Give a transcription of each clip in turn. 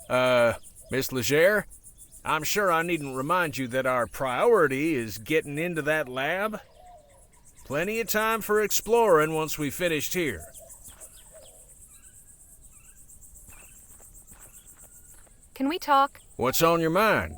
Miss Legere, I'm sure I needn't remind you that our priority is getting into that lab. Plenty of time for exploring once we finished here. Can we talk? What's on your mind?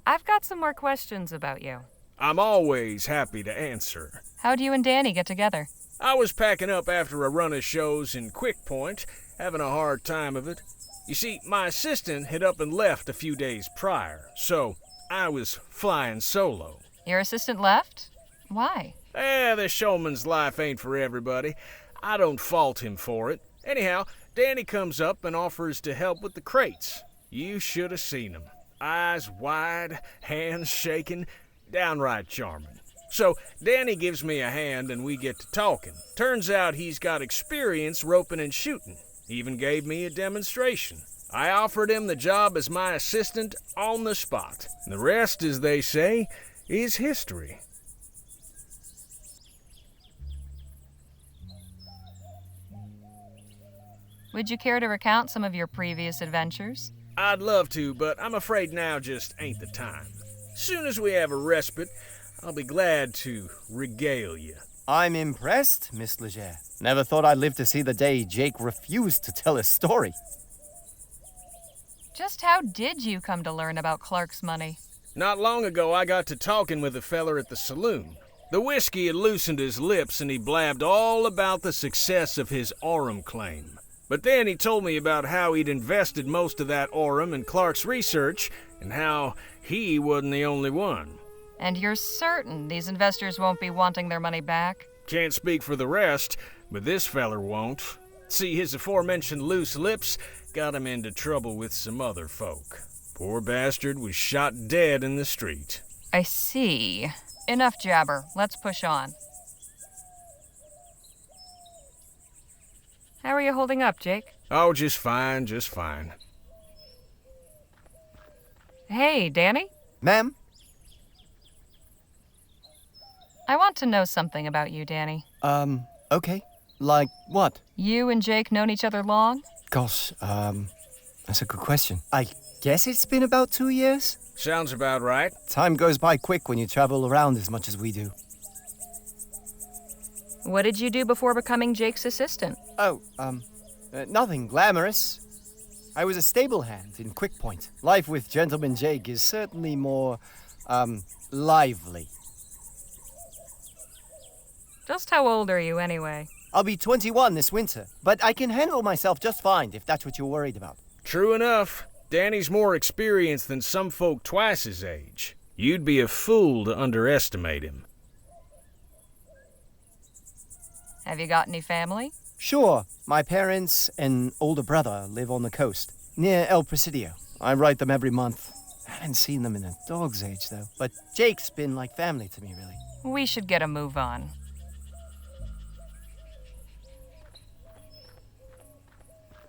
I've got some more questions about you. I'm always happy to answer. How'd you and Danny get together? I was packing up after a run of shows in Quick Point, having a hard time of it. You see, my assistant had up and left a few days prior, so I was flying solo. Your assistant left? Why? The showman's life ain't for everybody. I don't fault him for it. Anyhow, Danny comes up and offers to help with the crates. You should have seen him. Eyes wide, hands shaking, downright charming. So Danny gives me a hand and we get to talking. Turns out he's got experience roping and shooting. Even gave me a demonstration. I offered him the job as my assistant on the spot. The rest, as they say, is history. Would you care to recount some of your previous adventures? I'd love to, but I'm afraid now just ain't the time. Soon as we have a respite, I'll be glad to regale you. I'm impressed, Miss Leger. Never thought I'd live to see the day Jake refused to tell his story. Just how did you come to learn about Clark's money? Not long ago, I got to talking with a feller at the saloon. The whiskey had loosened his lips and he blabbed all about the success of his Aurum claim. But then he told me about how he'd invested most of that Aurum in Clark's research and how he wasn't the only one. And you're certain these investors won't be wanting their money back? Can't speak for the rest, but this feller won't. See, his aforementioned loose lips got him into trouble with some other folk. Poor bastard was shot dead in the street. I see. Enough jabber. Let's push on. How are you holding up, Jake? Oh, just fine, just fine. Hey, Danny? Ma'am? I want to know something about you, Danny. Okay. Like what? You and Jake known each other long? Gosh, that's a good question. I guess it's been about 2 years? Sounds about right. Time goes by quick when you travel around as much as we do. What did you do before becoming Jake's assistant? Oh, nothing glamorous. I was a stable hand in Quick Point. Life with Gentleman Jake is certainly more, lively. Just how old are you, anyway? I'll be 21 this winter, but I can handle myself just fine if that's what you're worried about. True enough. Danny's more experienced than some folk twice his age. You'd be a fool to underestimate him. Have you got any family? Sure. My parents and older brother live on the coast, near El Presidio. I write them every month. I haven't seen them in a dog's age, though. But Jake's been like family to me, really. We should get a move on.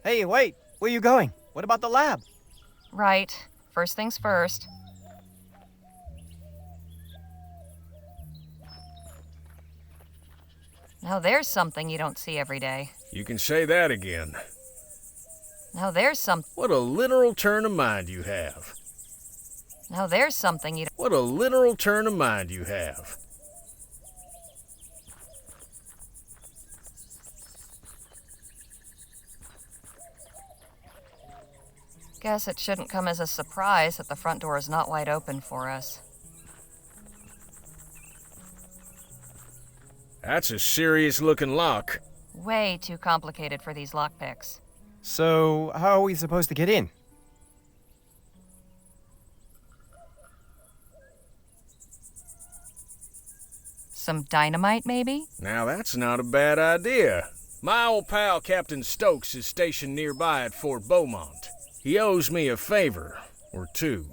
Hey, wait. Where you going? What about the lab? Right. First things first. Now there's something you don't see every day. You can say that again. Now there's some... What a literal turn of mind you have. Now there's something you don't... What a literal turn of mind you have. Guess it shouldn't come as a surprise that the front door is not wide open for us. That's a serious-looking lock. Way too complicated for these lockpicks. So, how are we supposed to get in? Some dynamite, maybe? Now that's not a bad idea. My old pal Captain Stokes is stationed nearby at Fort Beaumont. He owes me a favor, or two.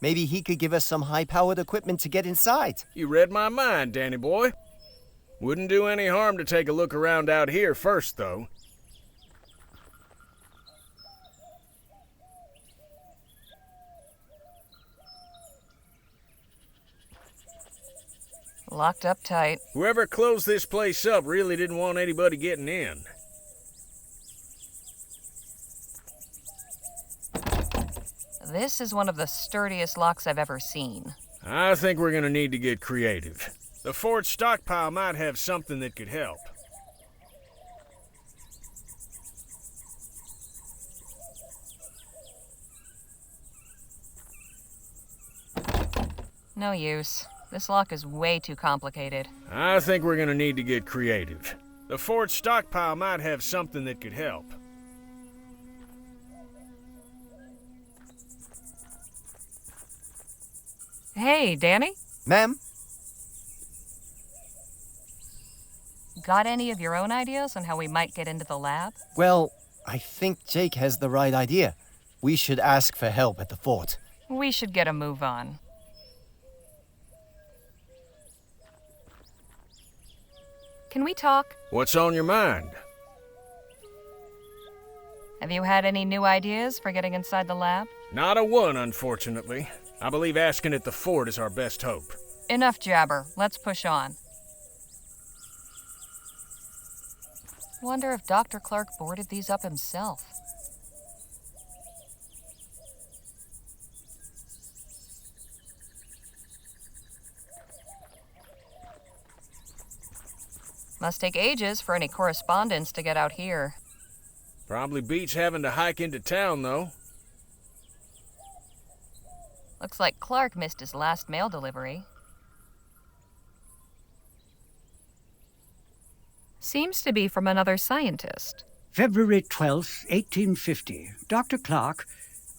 Maybe he could give us some high-powered equipment to get inside. You read my mind, Danny boy. Wouldn't do any harm to take a look around out here first, though. Locked up tight. Whoever closed this place up really didn't want anybody getting in. This is one of the sturdiest locks I've ever seen. I think we're gonna need to get creative. The fort stockpile might have something that could help. No use. This lock is way too complicated. I think we're gonna need to get creative. The fort stockpile might have something that could help. Hey, Danny? Ma'am? Got any of your own ideas on how we might get into the lab? Well, I think Jake has the right idea. We should ask for help at the fort. We should get a move on. Can we talk? What's on your mind? Have you had any new ideas for getting inside the lab? Not a one, unfortunately. I believe asking at the fort is our best hope. Enough jabber. Let's push on. Wonder if Dr. Clark boarded these up himself. Must take ages for any correspondence to get out here. Probably beats having to hike into town, though. Looks like Clark missed his last mail delivery. Seems to be from another scientist. February 12th, 1850. Dr. Clark,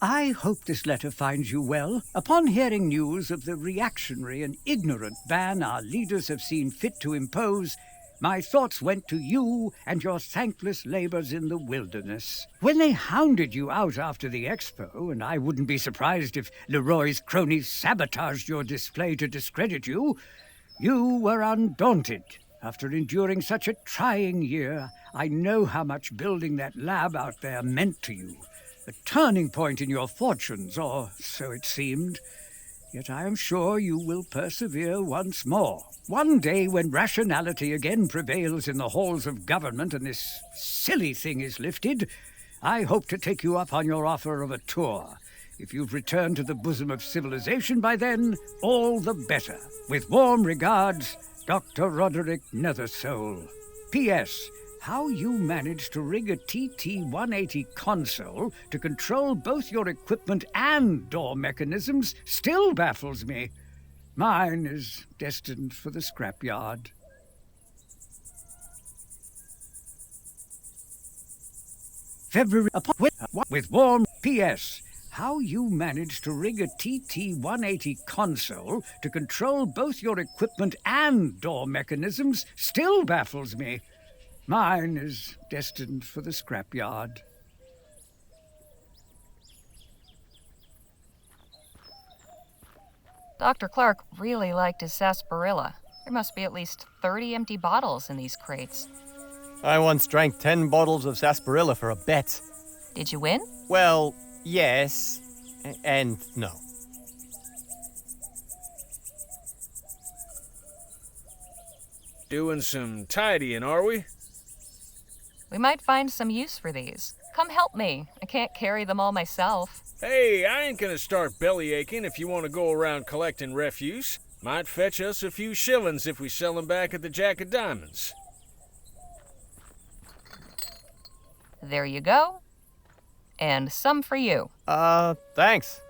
I hope this letter finds you well. Upon hearing news of the reactionary and ignorant ban our leaders have seen fit to impose, my thoughts went to you and your thankless labors in the wilderness. When they hounded you out after the expo, and I wouldn't be surprised if Leroy's cronies sabotaged your display to discredit you, you were undaunted. After enduring such a trying year, I know how much building that lab out there meant to you. A turning point in your fortunes, or so it seemed. Yet I am sure you will persevere once more. One day when rationality again prevails in the halls of government and this silly thing is lifted, I hope to take you up on your offer of a tour. If you've returned to the bosom of civilization by then, all the better. With warm regards, Dr. Roderick Nethersole. P.S. How you managed to rig a TT-180 console to control both your equipment and door mechanisms still baffles me. Mine is destined for the scrapyard. February with warm P.S. How you managed to rig a TT-180 console to control both your equipment and door mechanisms still baffles me. Mine is destined for the scrapyard. Dr. Clark really liked his sarsaparilla. There must be at least 30 empty bottles in these crates. I once drank 10 bottles of sarsaparilla for a bet. Did you win? Well, yes, and no. Doing some tidying, are we? We might find some use for these. Come help me. I can't carry them all myself. Hey, I ain't gonna start belly aching if you want to go around collecting refuse. Might fetch us a few shillings if we sell them back at the Jack of Diamonds. There you go. And some for you. Thanks.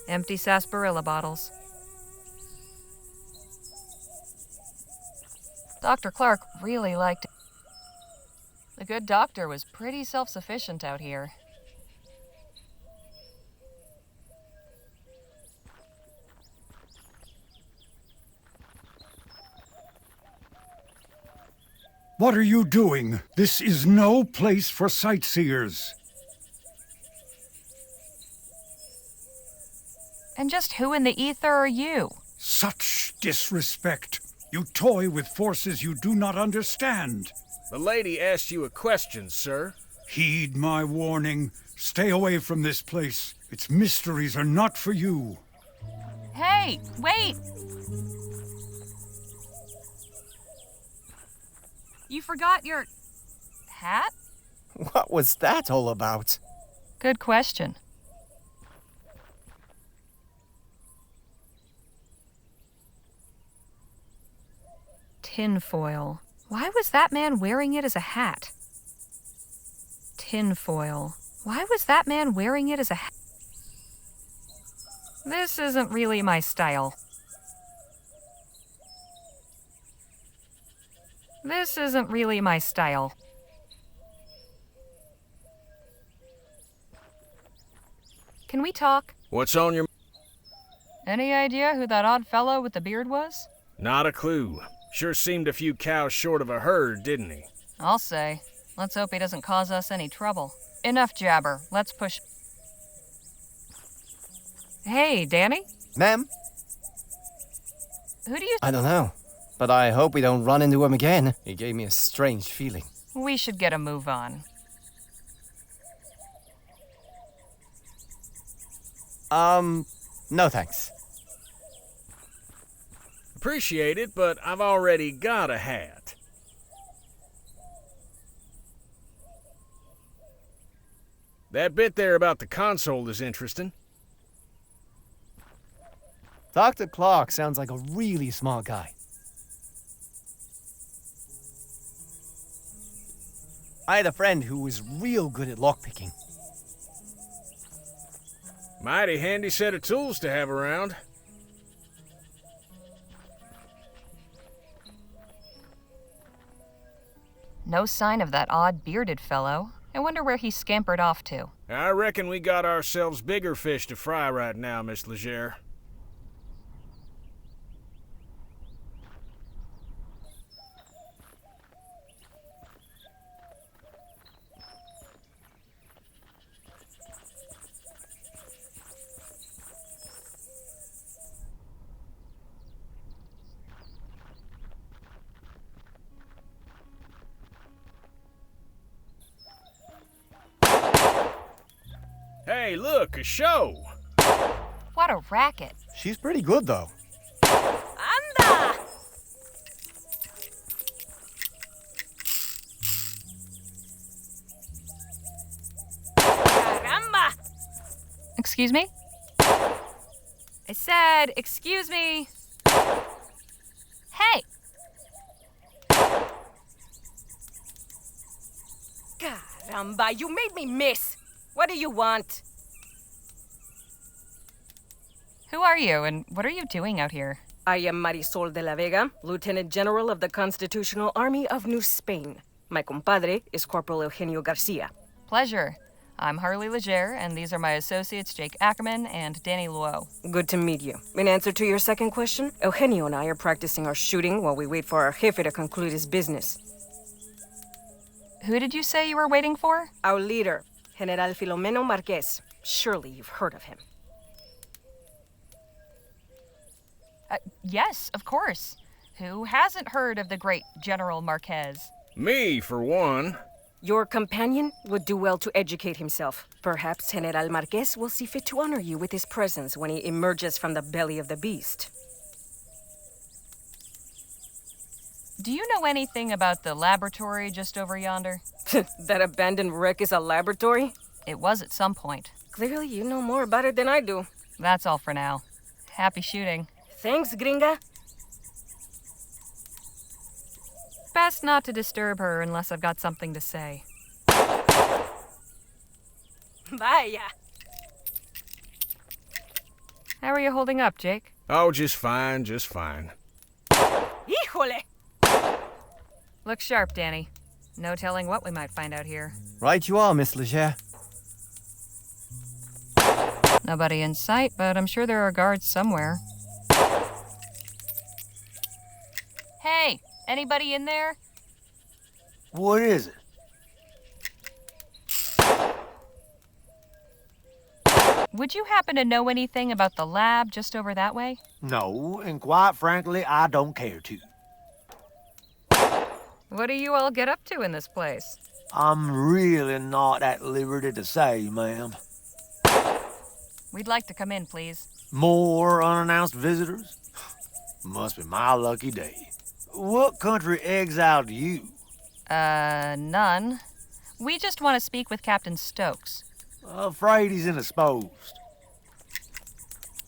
Empty sarsaparilla bottles. Dr. Clark really liked it. The good doctor was pretty self-sufficient out here. What are you doing? This is no place for sightseers. And just who in the ether are you? Such disrespect. You toy with forces you do not understand. The lady asked you a question, sir. Heed my warning. Stay away from this place. Its mysteries are not for you. Hey, wait! You forgot your... hat? What was that all about? Good question. Tinfoil. Why was that man wearing it as a hat? Tinfoil. Why was that man wearing it as a hat? This isn't really my style. This isn't really my style. Can we talk? What's on your... Any idea who that odd fellow with the beard was? Not a clue. Sure seemed a few cows short of a herd, didn't he? I'll say. Let's hope he doesn't cause us any trouble. Enough jabber. Let's push... Hey, Danny? Ma'am? Who do you... I don't know. But I hope we don't run into him again. He gave me a strange feeling. We should get a move on. No thanks. Appreciate it, but I've already got a hat. That bit there about the console is interesting. Dr. Clark sounds like a really smart guy. I had a friend who was real good at lockpicking. Mighty handy set of tools to have around. No sign of that odd bearded fellow. I wonder where he scampered off to. I reckon we got ourselves bigger fish to fry right now, Miss Leger. Hey, look, a show! What a racket. She's pretty good, though. Anda! Caramba! Excuse me? I said, excuse me. Hey! Caramba, you made me miss. What do you want? Who are you, and what are you doing out here? I am Marisol de la Vega, Lieutenant General of the Constitutional Army of New Spain. My compadre is Corporal Eugenio Garcia. Pleasure. I'm Harley Leger, and these are my associates Jake Ackerman and Danny Luo. Good to meet you. In answer to your second question, Eugenio and I are practicing our shooting while we wait for our Hilfe to conclude his business. Who did you say you were waiting for? Our leader, General Filomeno Marquez. Surely you've heard of him. Yes, of course. Who hasn't heard of the great General Marquez? Me, for one. Your companion would do well to educate himself. Perhaps General Marquez will see fit to honor you with his presence when he emerges from the belly of the beast. Do you know anything about the laboratory just over yonder? That abandoned wreck is a laboratory? It was at some point. Clearly you know more about it than I do. That's all for now. Happy shooting. Thanks, gringa. Best not to disturb her unless I've got something to say. Vaya. How are you holding up, Jake? Oh, just fine, just fine. Híjole! Look sharp, Danny. No telling what we might find out here. Right you are, Miss Leger. Nobody in sight, but I'm sure there are guards somewhere. Hey, anybody in there? What is it? Would you happen to know anything about the lab just over that way? No, and quite frankly, I don't care to. What do you all get up to in this place? I'm really not at liberty to say, ma'am. We'd like to come in, please. More unannounced visitors? Must be my lucky day. What country exiled you? None. We just want to speak with Captain Stokes. Afraid he's indisposed.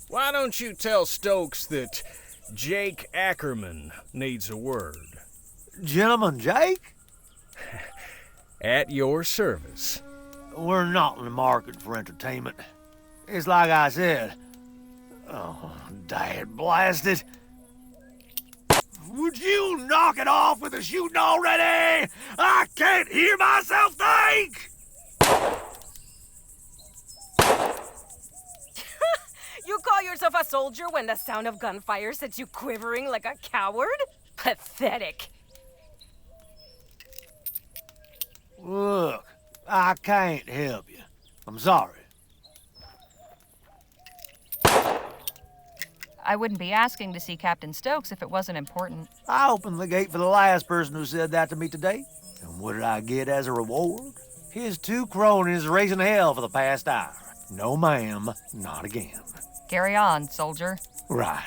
Why don't you tell Stokes that Jake Ackerman needs a word? Gentleman Jake? At your service. We're not in the market for entertainment. It's like I said. Oh, dad blasted. Would you knock it off with the shooting already? I can't hear myself think! You call yourself a soldier when the sound of gunfire sets you quivering like a coward? Pathetic. Look, I can't help you. I'm sorry. I wouldn't be asking to see Captain Stokes if it wasn't important. I opened the gate for the last person who said that to me today. And what did I get as a reward? His 2 cronies raising hell for the past hour. No, ma'am, not again. Carry on, soldier. Right.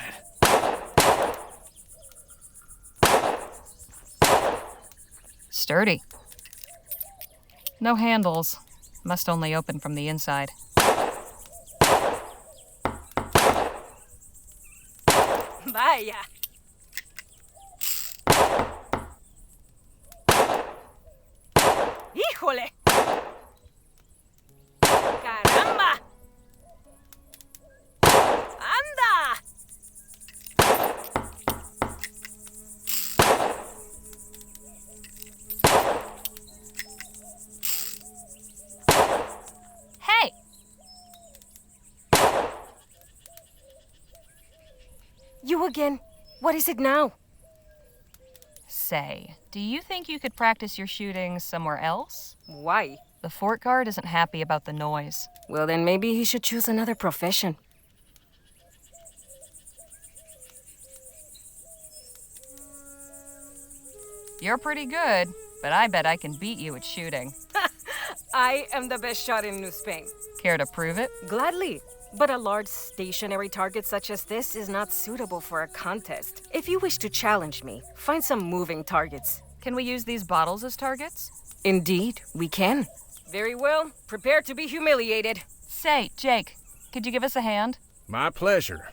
Sturdy. No handles. Must only open from the inside. Vaya. ¡Híjole! ¡Caramba! ¡Anda! Hey! You again. What is it now? Say, do you think you could practice your shooting somewhere else? Why? The fort guard isn't happy about the noise. Well, then maybe he should choose another profession. You're pretty good, but I bet I can beat you at shooting. I am the best shot in New Spain. Care to prove it? Gladly. But a large stationary target such as this is not suitable for a contest. If you wish to challenge me, find some moving targets. Can we use these bottles as targets? Indeed, we can. Very well. Prepare to be humiliated. Say, Jake, could you give us a hand? My pleasure.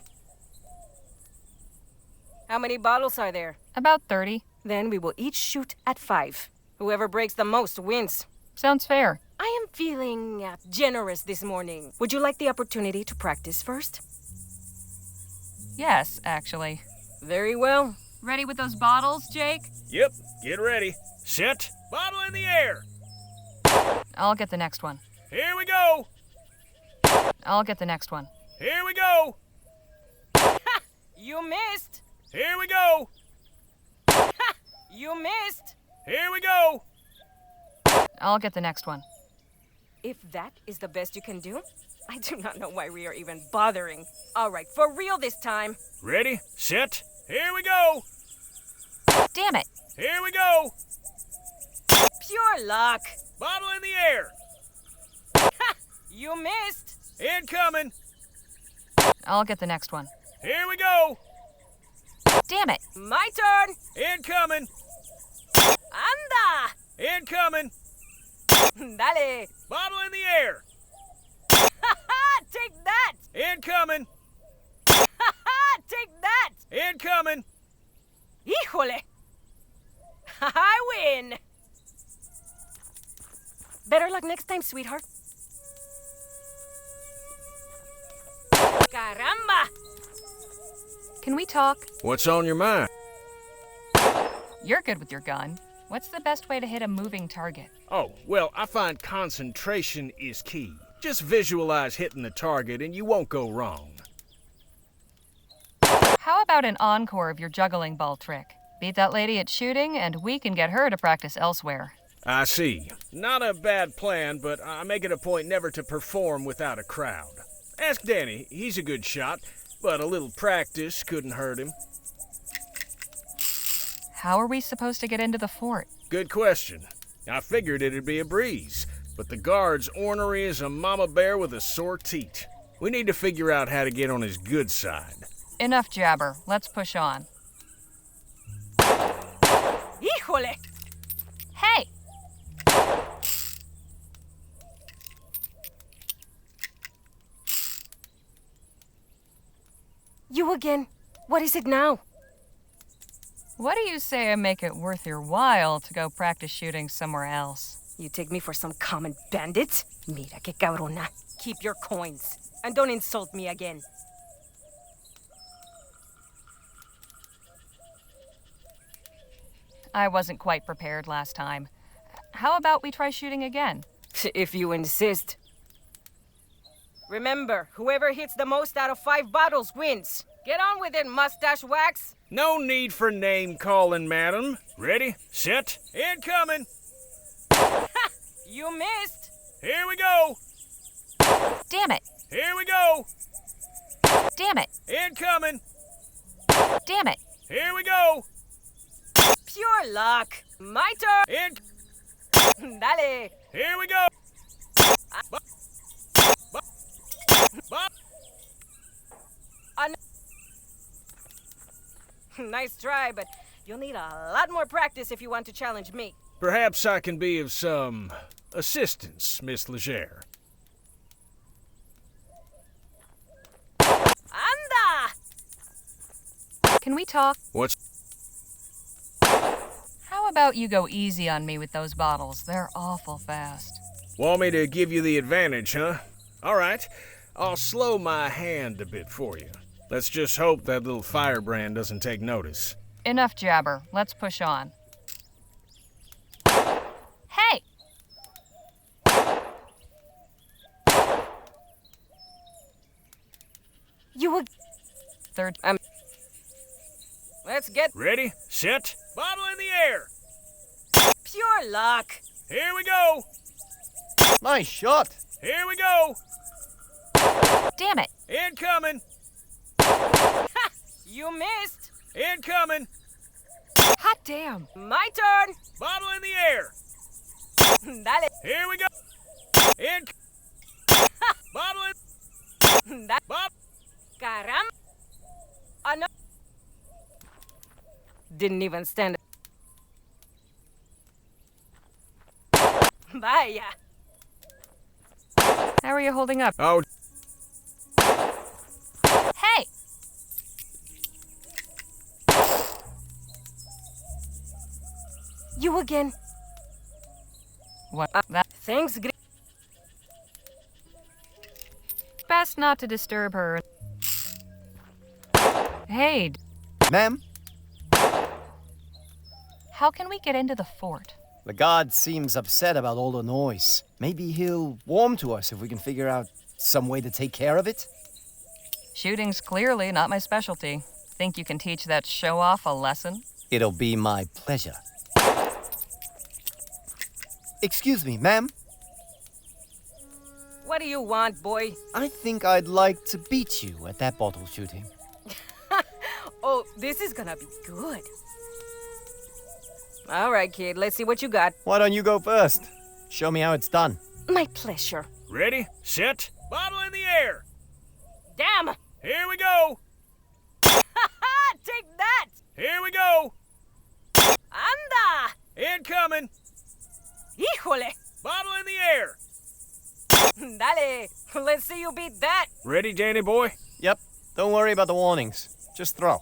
How many bottles are there? About 30. Then we will each shoot at 5. Whoever breaks the most wins. Sounds fair. I am feeling generous this morning. Would you like the opportunity to practice first? Yes, actually. Very well. Ready with those bottles, Jake? Yep, get ready. Set. Bottle in the air. I'll get the next one. Here we go. I'll get the next one. Here we go. You missed. Here we go. You missed. Here we go. I'll get the next one. If that is the best you can do, I do not know why we are even bothering. All right, for real this time. Ready, set, here we go. Damn it! Here we go. Pure luck. Bottle in the air. You missed. Incoming. I'll get the next one. Here we go. Damn it! My turn. Incoming. Anda. Incoming. Dale. Bottle in the air. Take that. Incoming. Take that. Incoming. Híjole. I win. Better luck next time, sweetheart. Caramba. Can we talk? What's on your mind? You're good with your gun. What's the best way to hit a moving target? Oh, well, I find concentration is key. Just visualize hitting the target and you won't go wrong. How about an encore of your juggling ball trick? Beat that lady at shooting, and we can get her to practice elsewhere. I see. Not a bad plan, but I make it a point never to perform without a crowd. Ask Danny. He's a good shot, but a little practice couldn't hurt him. How are we supposed to get into the fort? Good question. I figured it'd be a breeze, but the guard's ornery as a mama bear with a sore teat. We need to figure out how to get on his good side. Enough jabber. Let's push on. Híjole! Hey! You again? What is it now? What do you say I make it worth your while to go practice shooting somewhere else? You take me for some common bandit? Mira que cabrona. Keep your coins. And don't insult me again. I wasn't quite prepared last time. How about we try shooting again? If you insist. Remember, whoever hits the most out of 5 bottles wins. Get on with it, mustache wax. No need for name calling, madam. Ready, set, incoming. You missed. Here we go. Damn it! Here we go. Damn it! Incoming. Damn it! Here we go. Pure luck. My turn. Dale. Here we go. Nice try, but you'll need a lot more practice if you want to challenge me. Perhaps I can be of some assistance, Miss Leger. Anda! Can we talk? What's... How about you go easy on me with those bottles? They're awful fast. Want me to give you the advantage, huh? All right. I'll slow my hand a bit for you. Let's just hope that little firebrand doesn't take notice. Enough jabber. Let's push on. Hey! You would... Third. Let's get Ready, set, bottle in the air. pure luck. Here we go. Nice shot. Here we go. Damn it! Incoming. You missed. Incoming. Hot damn! My turn. Bottle in the air. Dale. Here we go. In. Bottle in. Bottle. Caram. No. Didn't even stand. Vaya. How are you holding up? Oh, Hey! You again. What? That Thanks, best not to disturb her. Hey, Ma'am, how can we get into the fort? the guard seems upset about all the noise. Maybe he'll warm to us if we can figure out some way to take care of it. Shooting's clearly not my specialty. Think you can teach that show-off a lesson? It'll be my pleasure. Excuse me, ma'am. What do you want, boy? I think I'd like to beat you at that bottle shooting. Oh, this is gonna be good. All right, kid. Let's see what you got. Why don't you go first? Show me how it's done. My pleasure. ready, set, bottle in the air. Damn! Here we go. Take that! Here we go. Anda! Incoming. Híjole! Bottle in the air. Dale! Let's see you beat that! Ready, Danny boy? Yep. Don't worry about the warnings. Just throw.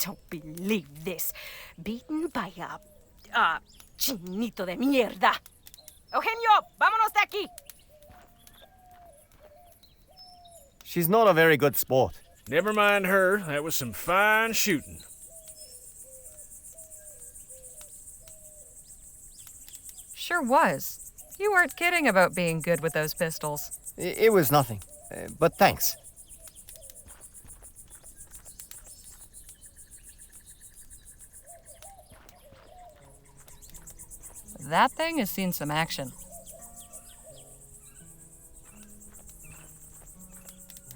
Don't believe this. Beaten by a chinito de mierda. Eugenio, vámonos de aquí. She's not a very good sport. Never mind her. That was some fine shooting. Sure was. You weren't kidding about being good with those pistols. It was nothing. But thanks. That thing has seen some action.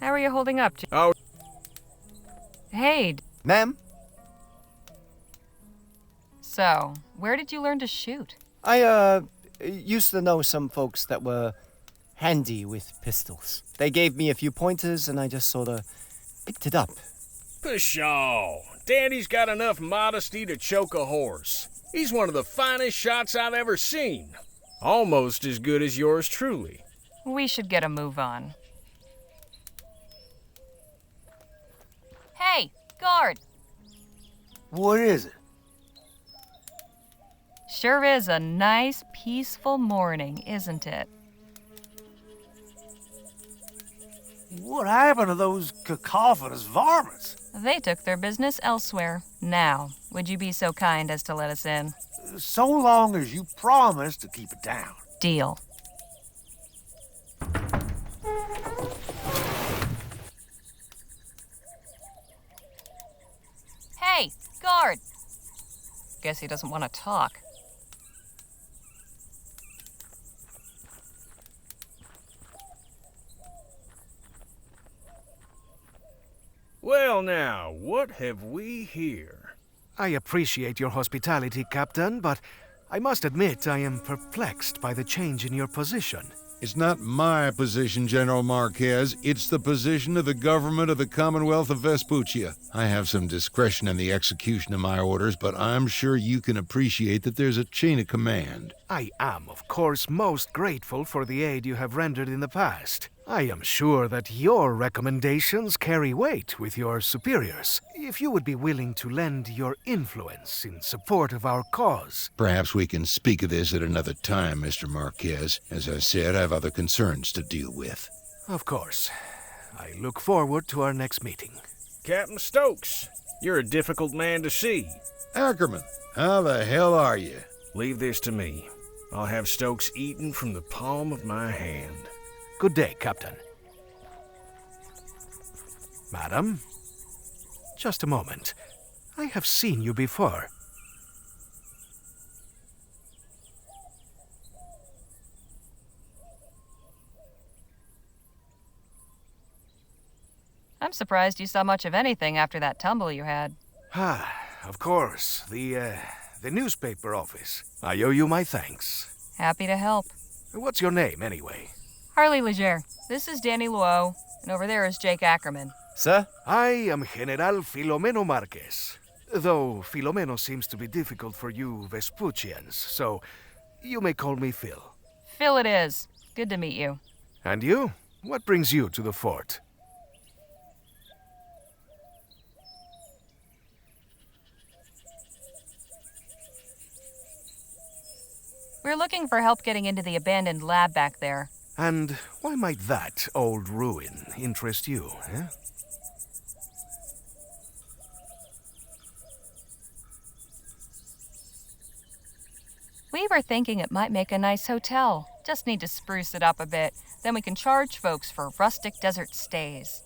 How are you holding up? Oh, Hey, Ma'am? so, where did you learn to shoot? I used to know some folks that were handy with pistols. They gave me a few pointers and I just sorta picked it up. Pshaw. Danny's got enough modesty to choke a horse. He's one of the finest shots I've ever seen. Almost as good as yours truly. We should get a move on. Hey, guard! What is it? Sure is a nice, peaceful morning, isn't it? What happened to those cacophonous varmints? They took their business elsewhere. Now, would you be so kind as to let us in? So long as you promise to keep it down. Deal. Hey, guard! Guess he doesn't want to talk. Well now, what have we here? I appreciate your hospitality, Captain, but I must admit I am perplexed by the change in your position. It's not my position, General Marquez. It's the position of the government of the Commonwealth of Vespuccia. I have some discretion in the execution of my orders, but I'm sure you can appreciate that there's a chain of command. I am, of course, most grateful for the aid you have rendered in the past. I am sure that your recommendations carry weight with your superiors. If you would be willing to lend your influence in support of our cause. Perhaps we can speak of this at another time, Mr. Marquez. As I said, I have other concerns to deal with. Of course. I look forward to our next meeting. Captain Stokes, you're a difficult man to see. Ackerman, how the hell are you? Leave this to me. I'll have Stokes eaten from the palm of my hand. Good day, Captain. Madam? Just a moment. I have seen you before. I'm surprised you saw much of anything after that tumble you had. Ah, of course. The newspaper office. I owe you my thanks. Happy to help. What's your name, anyway? Harley Leger. This is Danny Luo, and over there is Jake Ackerman. Sir? I am General Filomeno Marquez. Though Filomeno seems to be difficult for you Vespuccians, so you may call me Phil. Phil it is. Good to meet you. And you? What brings you to the fort? We're looking for help getting into the abandoned lab back there. And why might that old ruin interest you, eh? We were thinking it might make a nice hotel. Just need to spruce it up a bit. Then we can charge folks for rustic desert stays.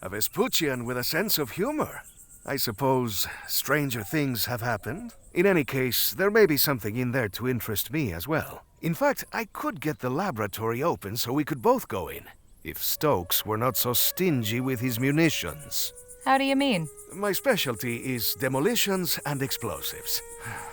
A Vespuccian with a sense of humor. I suppose stranger things have happened. In any case, there may be something in there to interest me as well. In fact, I could get the laboratory open so we could both go in, if Stokes were not so stingy with his munitions. How do you mean? My specialty is demolitions and explosives.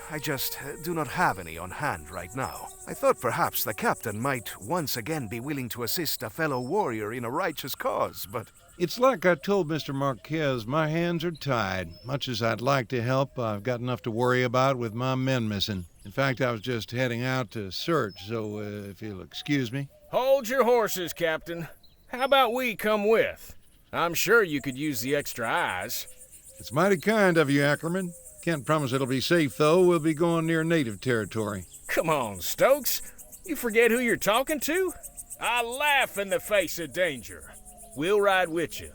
I just do not have any on hand right now. I thought perhaps the captain might once again be willing to assist a fellow warrior in a righteous cause, but... It's like I told Mr. Marquez, my hands are tied. Much as I'd like to help, I've got enough to worry about with my men missing. In fact, I was just heading out to search, so if you'll excuse me. Hold your horses, Captain. How about we come with? I'm sure you could use the extra eyes. It's mighty kind of you, Ackerman. Can't promise it'll be safe, though. We'll be going near native territory. Come on, Stokes. You forget who you're talking to? I laugh in the face of danger. We'll ride with you.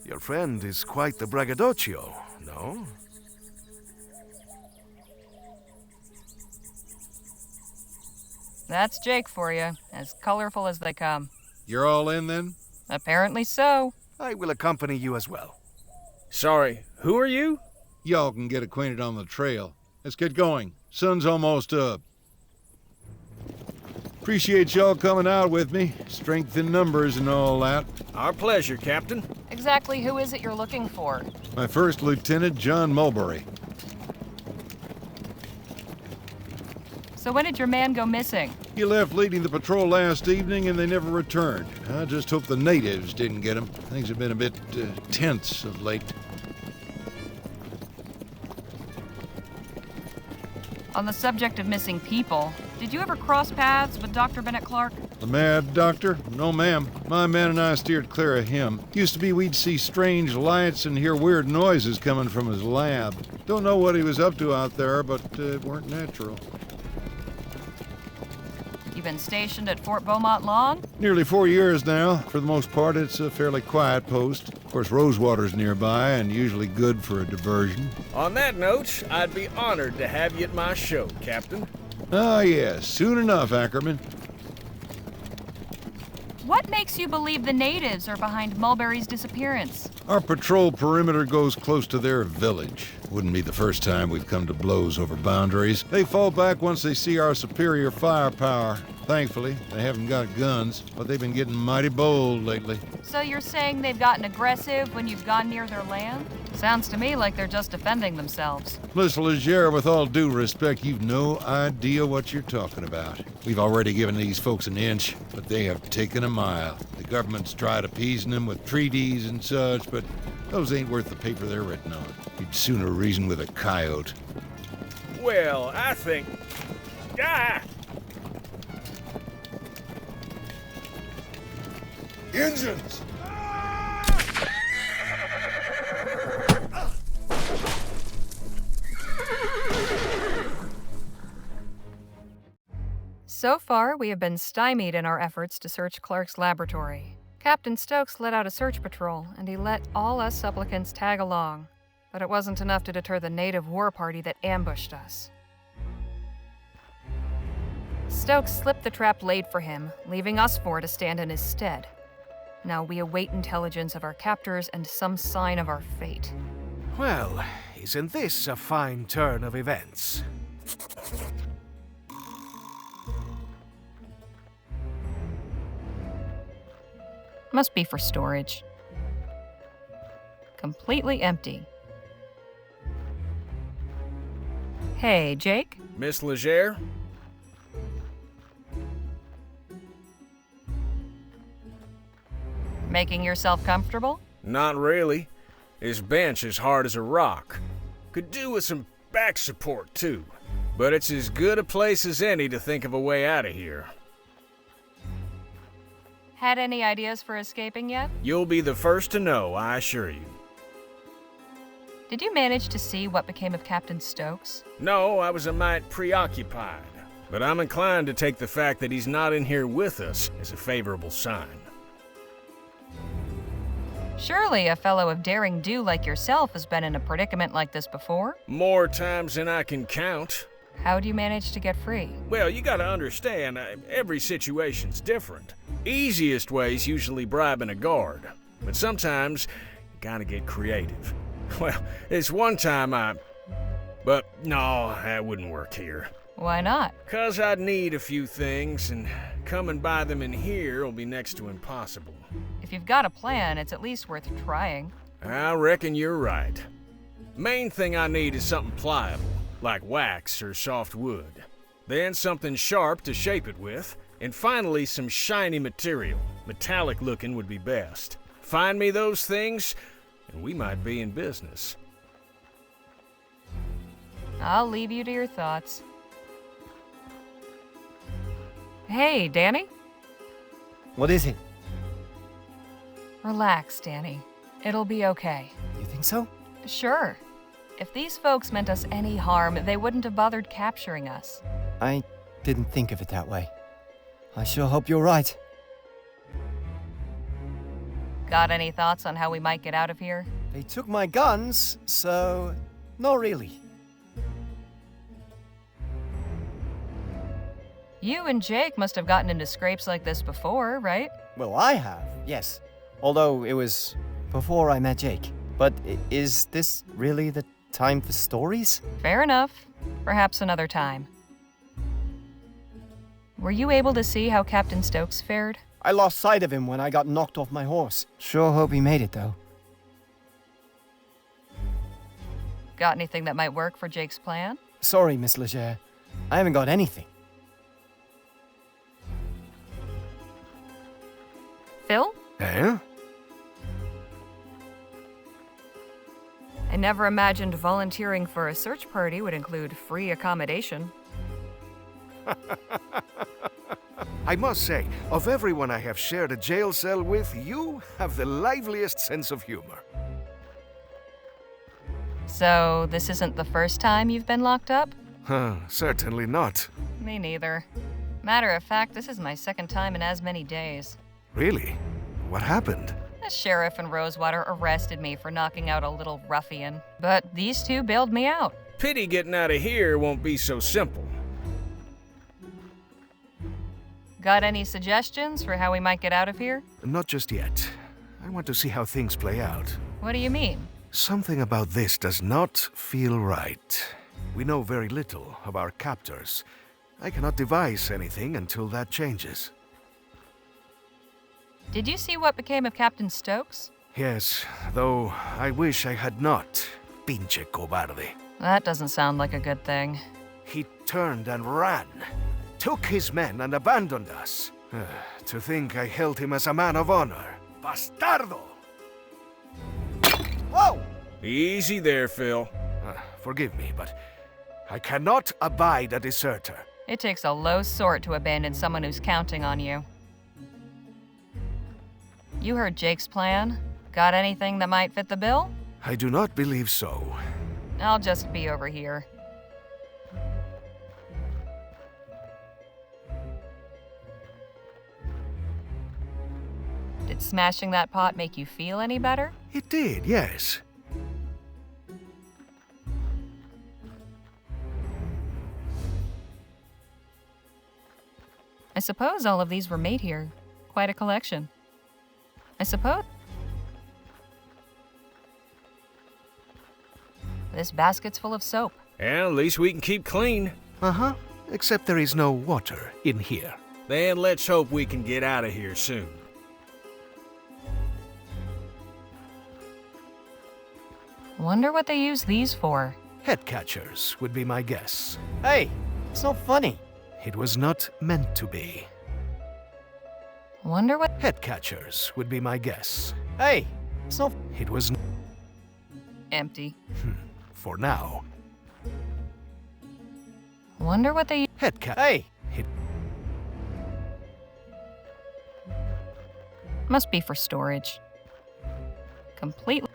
Your friend is quite the braggadocio, no? That's Jake for you, as colorful as they come. You're all in, then? Apparently so. I will accompany you as well. Sorry, who are you? Y'all can get acquainted on the trail. Let's get going. Sun's almost up. Appreciate y'all coming out with me. Strength in numbers and all that. Our pleasure, Captain. Exactly who is it you're looking for? My first lieutenant, John Mulberry. So when did your man go missing? He left leading the patrol last evening and they never returned. I just hope the natives didn't get him. Things have been a bit tense of late. On the subject of missing people, did you ever cross paths with Dr. Bennett Clark? The mad doctor? No, ma'am. My man and I steered clear of him. Used to be we'd see strange lights and hear weird noises coming from his lab. Don't know what he was up to out there, but it weren't natural. You've been stationed at Fort Beaumont long? Nearly 4 years now. For the most part, it's a fairly quiet post. Of course, Rosewater's nearby and usually good for a diversion. On that note, I'd be honored to have you at my show, Captain. Ah, yes. Soon enough, Ackerman. What makes you believe the natives are behind Mulberry's disappearance? Our patrol perimeter goes close to their village. Wouldn't be the first time we've come to blows over boundaries. They fall back once they see our superior firepower. Thankfully, they haven't got guns, but they've been getting mighty bold lately. So you're saying they've gotten aggressive when you've gone near their land? Sounds to me like they're just defending themselves. Miss Legere, with all due respect, you've no idea what you're talking about. We've already given these folks an inch, but they have taken a mile. The government's tried appeasing them with treaties and such, but those ain't worth the paper they're written on. You'd sooner reason with a coyote. Well, I think... Ah! Engines! So far, we have been stymied in our efforts to search Clark's laboratory. Captain Stokes let out a search patrol, and he let all us supplicants tag along. But it wasn't enough to deter the native war party that ambushed us. Stokes slipped the trap laid for him, leaving us four to stand in his stead. Now we await intelligence of our captors and some sign of our fate. Well, isn't this a fine turn of events? Must be for storage. Completely empty. Hey, Jake? Miss Legere? Making yourself comfortable? Not really. This bench is hard as a rock. Could do with some back support, too. But it's as good a place as any to think of a way out of here. Had any ideas for escaping yet? You'll be the first to know, I assure you. Did you manage to see what became of Captain Stokes? No, I was a mite preoccupied. But I'm inclined to take the fact that he's not in here with us as a favorable sign. Surely a fellow of daring do like yourself has been in a predicament like this before? More times than I can count. How do you manage to get free? Well, you gotta understand, every situation's different. Easiest way's usually bribing a guard, but sometimes you gotta get creative. Well, this one time but no, that wouldn't work here. Why not? 'Cause I'd need a few things, and coming by them in here will be next to impossible. If you've got a plan, it's at least worth trying. I reckon you're right. Main thing I need is something pliable, like wax or soft wood. Then something sharp to shape it with, and finally some shiny material. Metallic looking would be best. Find me those things, and we might be in business. I'll leave you to your thoughts. Hey, Danny? What is it? Relax, Danny. It'll be okay. You think so? Sure. If these folks meant us any harm, they wouldn't have bothered capturing us. I didn't think of it that way. I sure hope you're right. Got any thoughts on how we might get out of here? They took my guns, so... not really. You and Jake must have gotten into scrapes like this before, right? Well, I have, yes. Although it was before I met Jake. But is this really the time for stories? Fair enough. Perhaps another time. Were you able to see how Captain Stokes fared? I lost sight of him when I got knocked off my horse. Sure hope he made it, though. Got anything that might work for Jake's plan? Sorry, Miss Leger. I haven't got anything. Phil? Eh? I never imagined volunteering for a search party would include free accommodation. I must say, of everyone I have shared a jail cell with, you have the liveliest sense of humor. So, this isn't the first time you've been locked up? Certainly not. Me neither. Matter of fact, this is my second time in as many days. Really? What happened? The sheriff in Rosewater arrested me for knocking out a little ruffian, but these two bailed me out. Pity getting out of here won't be so simple. Got any suggestions for how we might get out of here? Not just yet. I want to see how things play out. What do you mean? Something about this does not feel right. We know very little of our captors. I cannot devise anything until that changes. Did you see what became of Captain Stokes? Yes, though I wish I had not. Pinche cobarde. That doesn't sound like a good thing. He turned and ran. Took his men and abandoned us. To think I held him as a man of honor. Bastardo! Whoa! Easy there, Phil. Forgive me, but I cannot abide a deserter. It takes a low sort to abandon someone who's counting on you. You heard Jake's plan. Got anything that might fit the bill? I do not believe so. I'll just be over here. Did smashing that pot make you feel any better? It did, yes. I suppose all of these were made here. Quite a collection. I suppose this basket's full of soap. Well, at least we can keep clean. Uh-huh. Except there is no water in here. Then let's hope we can get out of here soon. Wonder what they use these for. Head catchers would be my guess. Hey, it's not funny. It was not meant to be. Wonder what... Head catchers would be my guess. Hey, it's not... It was... Empty. For now. Wonder what they... Head cat... Hey! It... Must be for storage. Completely...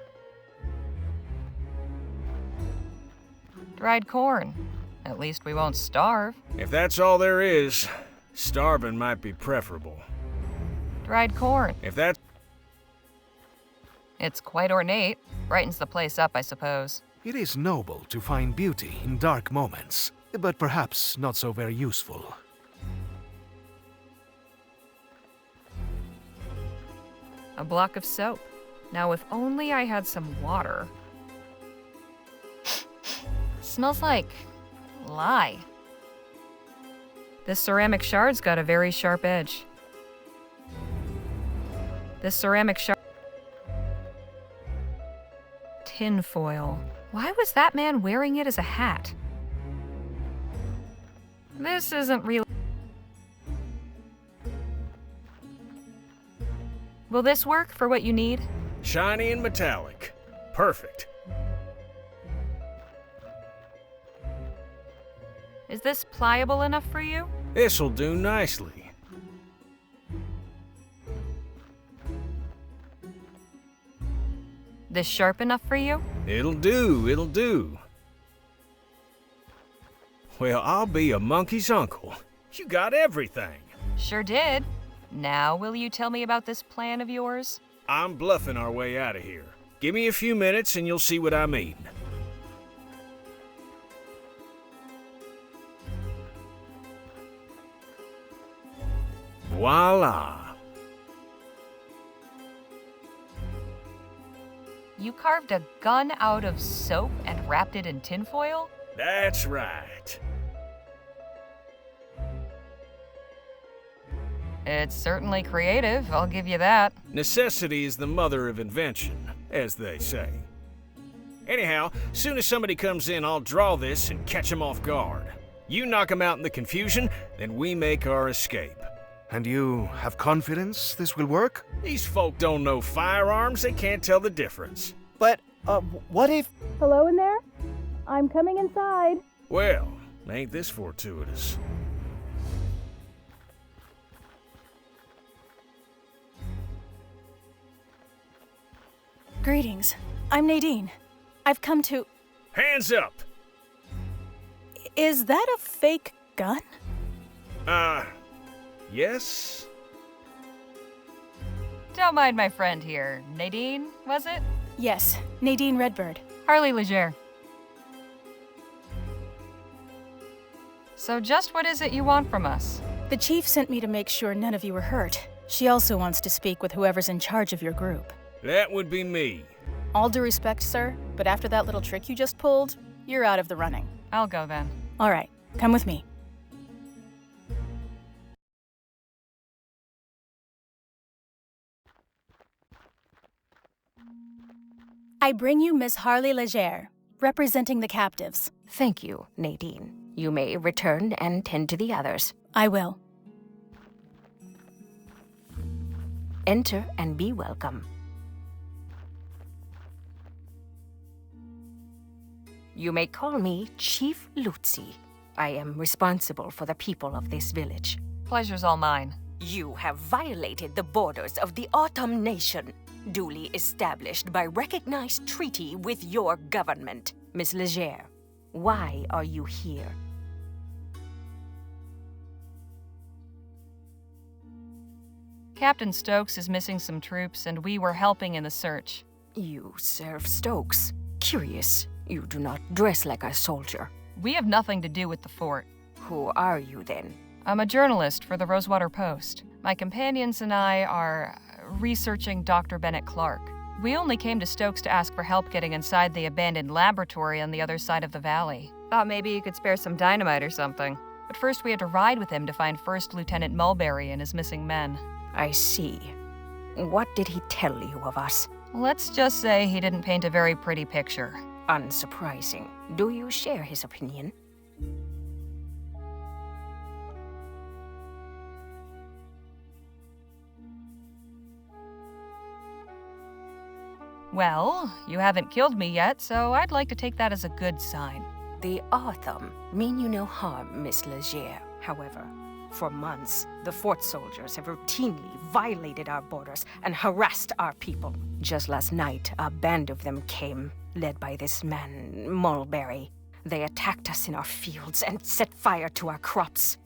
Dried corn. At least we won't starve. If that's all there is, starving might be preferable. Dried corn. If that... It's quite ornate. Brightens the place up, I suppose. It is noble to find beauty in dark moments, but perhaps not so very useful. A block of soap. Now, if only I had some water. Smells like... lye. This ceramic shard's got a very sharp edge. This ceramic shard... Tin foil. Why was that man wearing it as a hat? This isn't real... Will this work for what you need? Shiny and metallic. Perfect. Is this pliable enough for you? This'll do nicely. This sharp enough for you? It'll do, it'll do. Well, I'll be a monkey's uncle. You got everything. Sure did. Now, will you tell me about this plan of yours? I'm bluffing our way out of here. Give me a few minutes and you'll see what I mean. Voila. You carved a gun out of soap and wrapped it in tinfoil? That's right. It's certainly creative, I'll give you that. Necessity is the mother of invention, as they say. Anyhow, soon as somebody comes in, I'll draw this and catch 'em off guard. You knock 'em out in the confusion, then we make our escape. And you have confidence this will work? These folk don't know firearms, they can't tell the difference. But, what if... Hello in there? I'm coming inside. Well, ain't this fortuitous? Greetings. I'm Nadine. I've come to... Hands up! Is that a fake gun? Yes? Don't mind my friend here. Nadine, was it? Yes, Nadine Redbird. Harley Leger. So just what is it you want from us? The chief sent me to make sure none of you were hurt. She also wants to speak with whoever's in charge of your group. That would be me. All due respect, sir, but after that little trick you just pulled, you're out of the running. I'll go then. All right, come with me. I bring you Miss Harley Leger, representing the captives. Thank you, Nadine. You may return and tend to the others. I will. Enter and be welcome. You may call me Chief Lutzi. I am responsible for the people of this village. Pleasure's all mine. You have violated the borders of the Autumn Nation, duly established by recognized treaty with your government. Miss Leger, why are you here? Captain Stokes is missing some troops, and we were helping in the search. You serve Stokes. Curious. You do not dress like a soldier. We have nothing to do with the fort. Who are you then? I'm a journalist for the Rosewater Post. My companions and I are researching Dr. Bennett Clark. We only came to Stokes to ask for help getting inside the abandoned laboratory on the other side of the valley. Thought maybe you could spare some dynamite or something. But first we had to ride with him to find First Lieutenant Mulberry and his missing men. I see. What did he tell you of us? Let's just say he didn't paint a very pretty picture. Unsurprising. Do you share his opinion? Well, you haven't killed me yet, so I'd like to take that as a good sign. The Autumn mean you no harm, Miss Leger. However, for months, the fort soldiers have routinely violated our borders and harassed our people. Just last night, a band of them came, led by this man, Mulberry. They attacked us in our fields and set fire to our crops.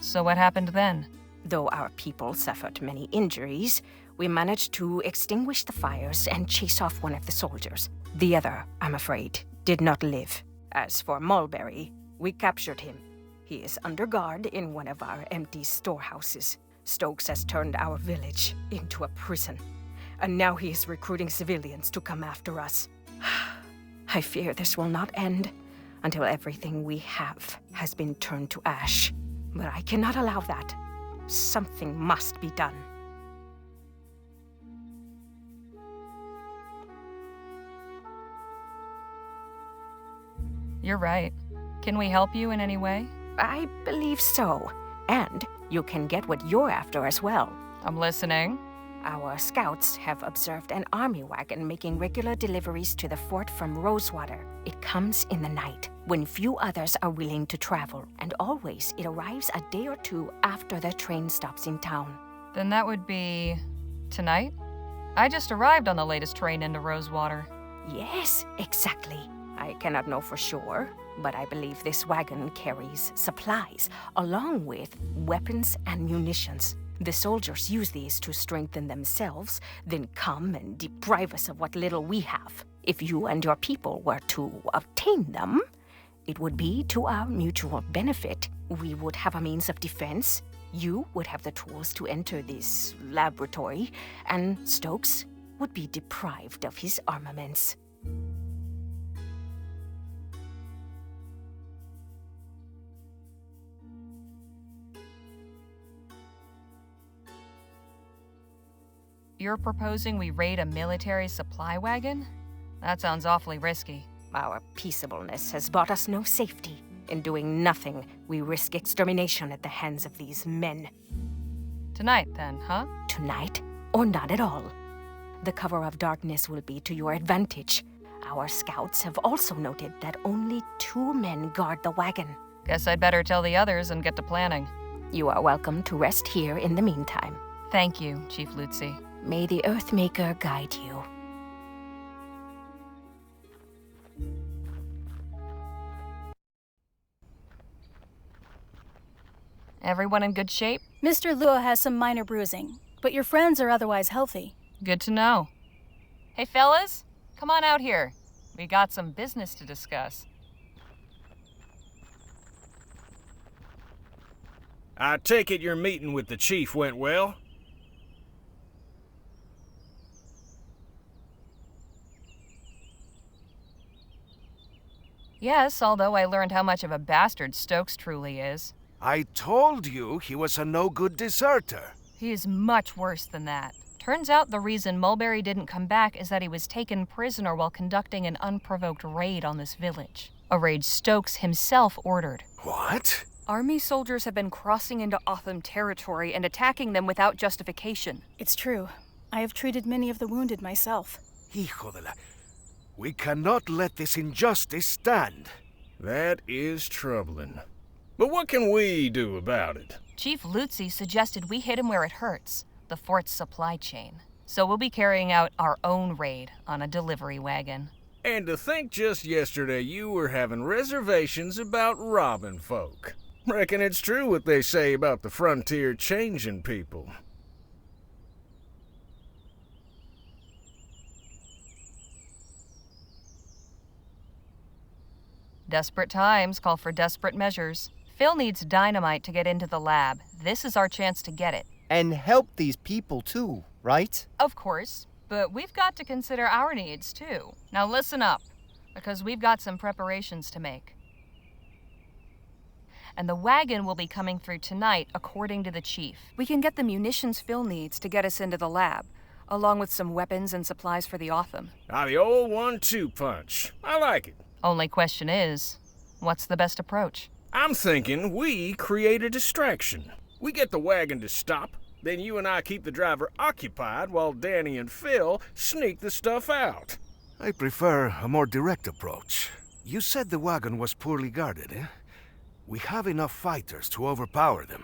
So what happened then? Though our people suffered many injuries, we managed to extinguish the fires and chase off one of the soldiers. The other, I'm afraid, did not live. As for Mulberry, we captured him. He is under guard in one of our empty storehouses. Stokes has turned our village into a prison, and now he is recruiting civilians to come after us. I fear this will not end until everything we have has been turned to ash. But I cannot allow that. Something must be done. You're right. Can we help you in any way? I believe so. And you can get what you're after as well. I'm listening. Our scouts have observed an army wagon making regular deliveries to the fort from Rosewater. It comes in the night, when few others are willing to travel, and always it arrives a day or two after the train stops in town. Then that would be... tonight? I just arrived on the latest train into Rosewater. Yes, exactly. I cannot know for sure, but I believe this wagon carries supplies, along with weapons and munitions. The soldiers use these to strengthen themselves, then come and deprive us of what little we have. If you and your people were to obtain them, it would be to our mutual benefit. We would have a means of defense, you would have the tools to enter this laboratory, and Stokes would be deprived of his armaments. You're proposing we raid a military supply wagon? That sounds awfully risky. Our peaceableness has bought us no safety. In doing nothing, we risk extermination at the hands of these men. Tonight, then, huh? Tonight, or not at all. The cover of darkness will be to your advantage. Our scouts have also noted that only 2 men guard the wagon. Guess I'd better tell the others and get to planning. You are welcome to rest here in the meantime. Thank you, Chief Lutzi. May the Earthmaker guide you. Everyone in good shape? Mr. Luo has some minor bruising, but your friends are otherwise healthy. Good to know. Hey, fellas, come on out here. We got some business to discuss. I take it your meeting with the chief went well? Yes, although I learned how much of a bastard Stokes truly is. I told you he was a no-good deserter. He is much worse than that. Turns out the reason Mulberry didn't come back is that he was taken prisoner while conducting an unprovoked raid on this village. A raid Stokes himself ordered. What? Army soldiers have been crossing into Otham territory and attacking them without justification. It's true. I have treated many of the wounded myself. Hijo de la... We cannot let this injustice stand. That is troubling. But what can we do about it? Chief Lutzi suggested we hit him where it hurts, the fort's supply chain. So we'll be carrying out our own raid on a delivery wagon. And to think just yesterday you were having reservations about robbing folk. Reckon it's true what they say about the frontier changing people. Desperate times call for desperate measures. Phil needs dynamite to get into the lab. This is our chance to get it. And help these people too, right? Of course, but we've got to consider our needs too. Now listen up, because we've got some preparations to make. And the wagon will be coming through tonight, according to the chief. We can get the munitions Phil needs to get us into the lab, along with some weapons and supplies for the Otham. Ah, the old 1-2 punch. I like it. Only question is, what's the best approach? I'm thinking we create a distraction. We get the wagon to stop, then you and I keep the driver occupied while Danny and Phil sneak the stuff out. I prefer a more direct approach. You said the wagon was poorly guarded, eh? We have enough fighters to overpower them.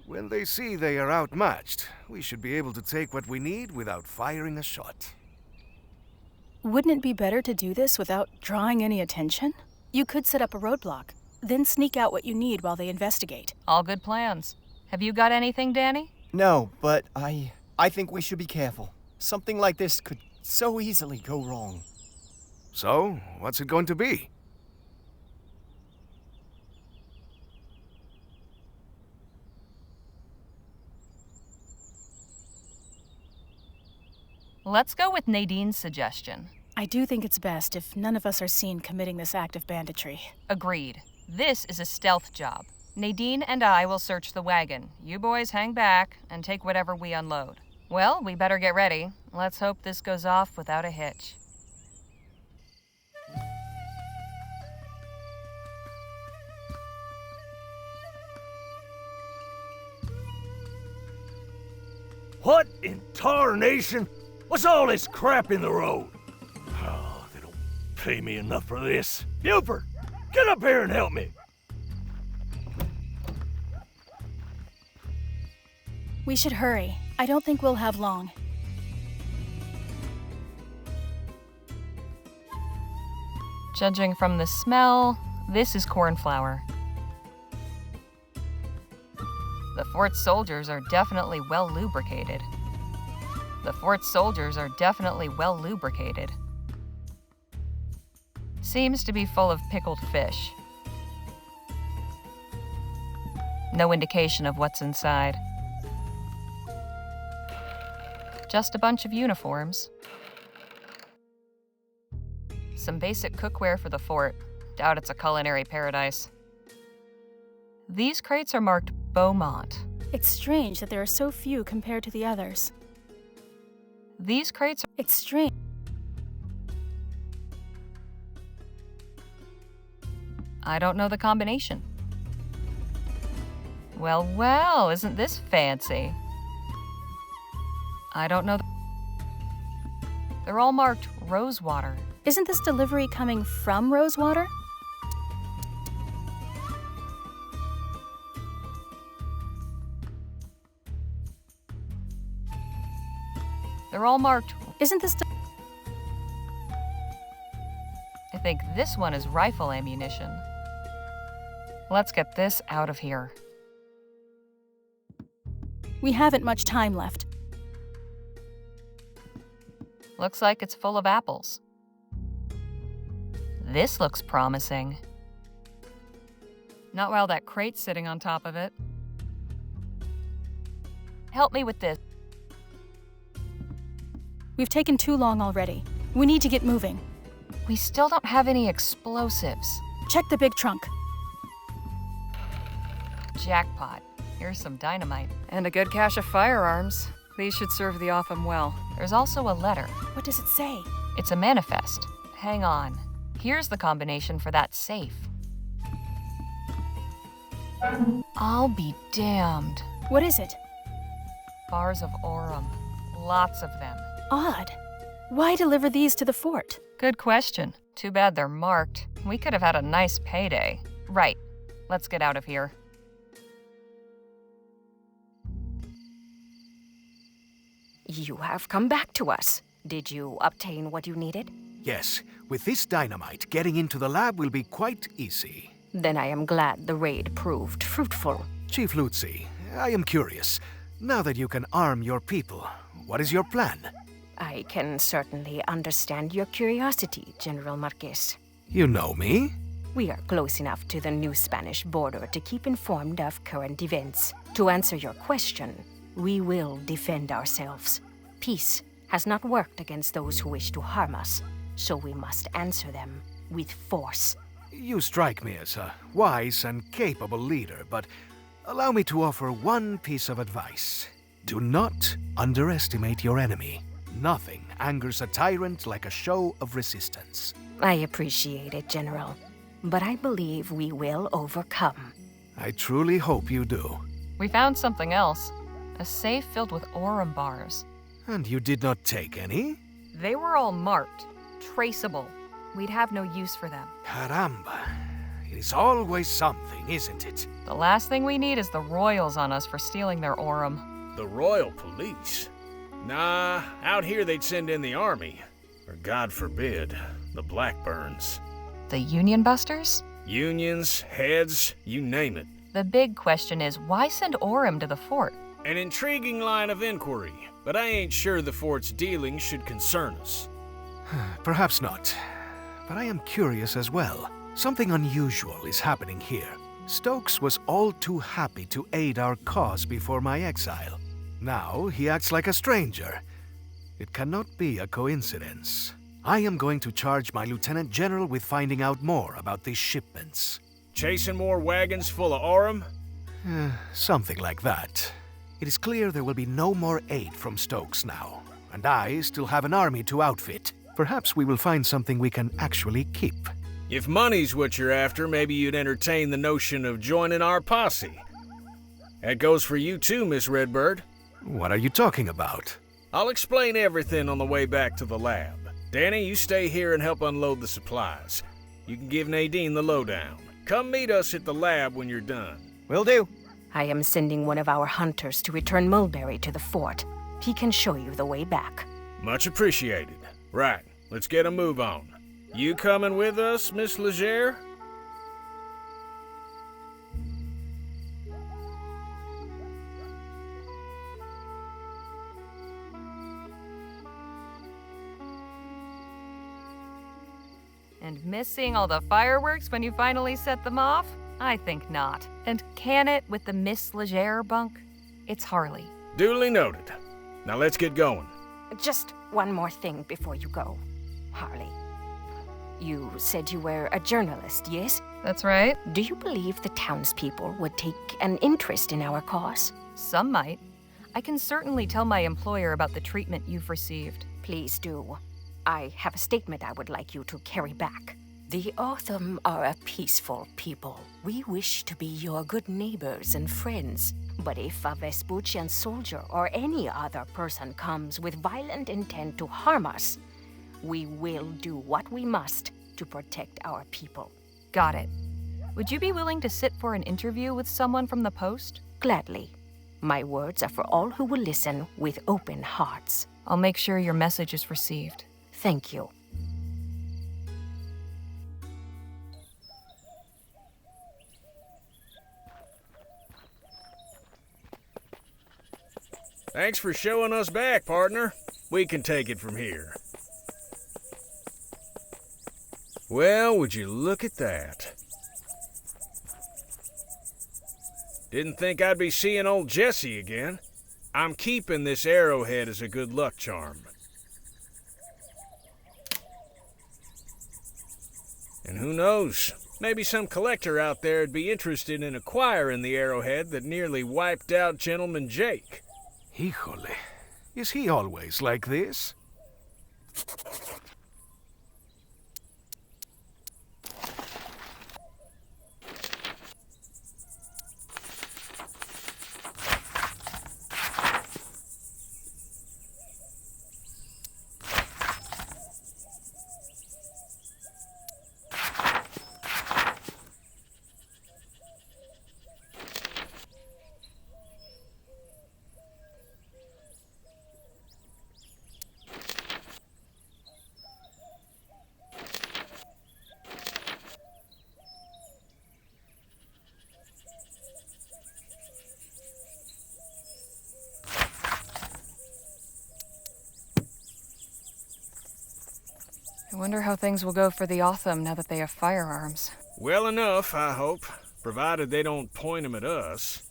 When they see they are outmatched, we should be able to take what we need without firing a shot. Wouldn't it be better to do this without drawing any attention? You could set up a roadblock, then sneak out what you need while they investigate. All good plans. Have you got anything, Danny? No, but I think we should be careful. Something like this could so easily go wrong. So, what's it going to be? Let's go with Nadine's suggestion. I do think it's best if none of us are seen committing this act of banditry. Agreed. This is a stealth job. Nadine and I will search the wagon. You boys hang back and take whatever we unload. Well, we better get ready. Let's hope this goes off without a hitch. What in tarnation? What's all this crap in the road? Oh, they don't pay me enough for this. Buford, get up here and help me. We should hurry. I don't think we'll have long. Judging from the smell, this is cornflour. The fort's soldiers are definitely well lubricated. Seems to be full of pickled fish. No indication of what's inside. Just a bunch of uniforms. Some basic cookware for the fort. Doubt it's a culinary paradise. These crates are marked Beaumont. It's strange that there are so few compared to the others. These crates are... It's strange. I don't know the combination. Well, isn't this fancy? I don't know. They're all marked Rosewater. Isn't this delivery coming from Rosewater? They're all marked. Isn't this... I think this one is rifle ammunition. Let's get this out of here. We haven't much time left. Looks like it's full of apples. This looks promising. Not while that crate's sitting on top of it. Help me with this. We've taken too long already. We need to get moving. We still don't have any explosives. Check the big trunk. Jackpot. Here's some dynamite. And a good cache of firearms. These should serve the Offham well. There's also a letter. What does it say? It's a manifest. Hang on. Here's the combination for that safe. I'll be damned. What is it? Bars of Aurum. Lots of them. Odd. Why deliver these to the fort? Good question. Too bad they're marked. We could have had a nice payday. Right. Let's get out of here. You have come back to us. Did you obtain what you needed? Yes, with this dynamite, getting into the lab will be quite easy. Then I am glad the raid proved fruitful. Chief Lutzi, I am curious. Now that you can arm your people, what is your plan? I can certainly understand your curiosity, General Marquez. You know me? We are close enough to the new Spanish border to keep informed of current events. To answer your question, we will defend ourselves. Peace has not worked against those who wish to harm us, so we must answer them with force. You strike me as a wise and capable leader, but allow me to offer one piece of advice. Do not underestimate your enemy. Nothing angers a tyrant like a show of resistance. I appreciate it, General, but I believe we will overcome. I truly hope you do. We found something else. A safe filled with Aurum bars. And you did not take any? They were all marked. Traceable. We'd have no use for them. Caramba. It is always something, isn't it? The last thing we need is the Royals on us for stealing their Aurum. The Royal Police? Nah, out here they'd send in the army. Or God forbid, the Blackburns. The Union Busters? Unions, heads, you name it. The big question is, why send Aurum to the fort? An intriguing line of inquiry, but I ain't sure the fort's dealings should concern us. Perhaps not. But I am curious as well. Something unusual is happening here. Stokes was all too happy to aid our cause before my exile. Now he acts like a stranger. It cannot be a coincidence. I am going to charge my Lieutenant General with finding out more about these shipments. Chasing more wagons full of Aurum? Something like that. It is clear there will be no more aid from Stokes now, and I still have an army to outfit. Perhaps we will find something we can actually keep. If money's what you're after, maybe you'd entertain the notion of joining our posse. That goes for you too, Miss Redbird. What are you talking about? I'll explain everything on the way back to the lab. Danny, you stay here and help unload the supplies. You can give Nadine the lowdown. Come meet us at the lab when you're done. Will do. I am sending one of our hunters to return Mulberry to the fort. He can show you the way back. Much appreciated. Right, let's get a move on. You coming with us, Miss Legere? And miss seeing all the fireworks when you finally set them off? I think not. And can it with the Miss Legere bunk? It's Harley. Duly noted. Now let's get going. Just one more thing before you go, Harley. You said you were a journalist, yes? That's right. Do you believe the townspeople would take an interest in our cause? Some might. I can certainly tell my employer about the treatment you've received. Please do. I have a statement I would like you to carry back. The Otham are a peaceful people. We wish to be your good neighbors and friends. But if a Vespuccian soldier or any other person comes with violent intent to harm us, we will do what we must to protect our people. Got it. Would you be willing to sit for an interview with someone from the post? Gladly. My words are for all who will listen with open hearts. I'll make sure your message is received. Thank you. Thanks for showing us back, partner. We can take it from here. Well, would you look at that? Didn't think I'd be seeing old Jesse again. I'm keeping this arrowhead as a good luck charm. And who knows? Maybe some collector out there would be interested in acquiring the arrowhead that nearly wiped out Gentleman Jake. Híjole. Is he always like this? I wonder how things will go for the Otham now that they have firearms. Well enough, I hope, provided they don't point them at us.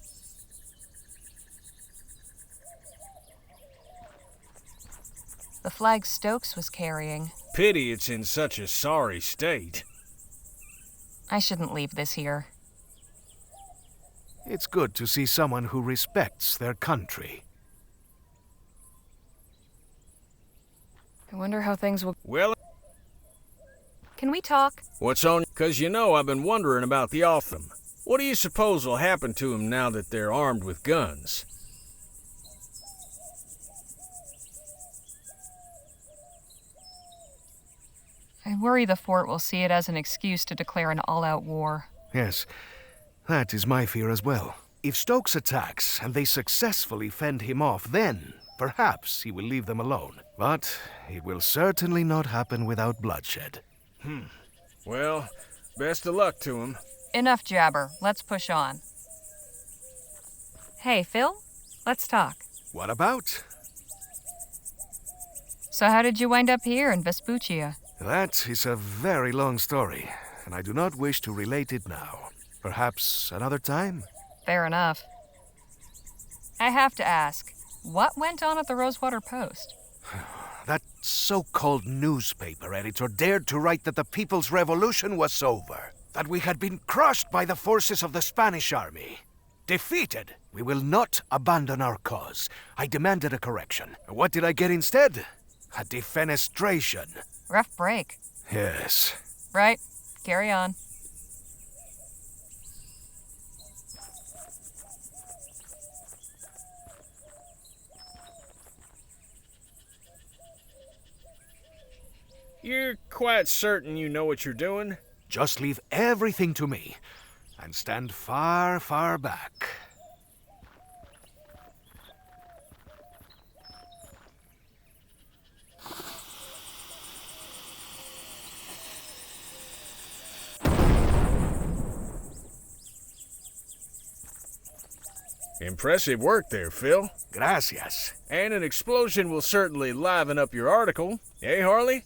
The flag Stokes was carrying. Pity it's in such a sorry state. I shouldn't leave this here. It's good to see someone who respects their country. I wonder how things will... Well... Can we talk? What's on? 'Cause you know I've been wondering about the Otham. What do you suppose will happen to them now that they're armed with guns? I worry the fort will see it as an excuse to declare an all-out war. Yes, that is my fear as well. If Stokes attacks and they successfully fend him off, then perhaps he will leave them alone. But it will certainly not happen without bloodshed. Well, best of luck to him. Enough jabber. Let's push on. Hey, Phil? Let's talk. What about? So how did you wind up here in Vespuccia? That is a very long story, and I do not wish to relate it now. Perhaps another time? Fair enough. I have to ask, what went on at the Rosewater Post? That so-called newspaper editor dared to write that the People's Revolution was over, that we had been crushed by the forces of the Spanish army. Defeated, we will not abandon our cause. I demanded a correction. What did I get instead? A defenestration. Rough break. Yes. Right. Carry on. You're quite certain you know what you're doing? Just leave everything to me, and stand far, far back. Impressive work there, Phil. Gracias. And an explosion will certainly liven up your article. Eh, Harley?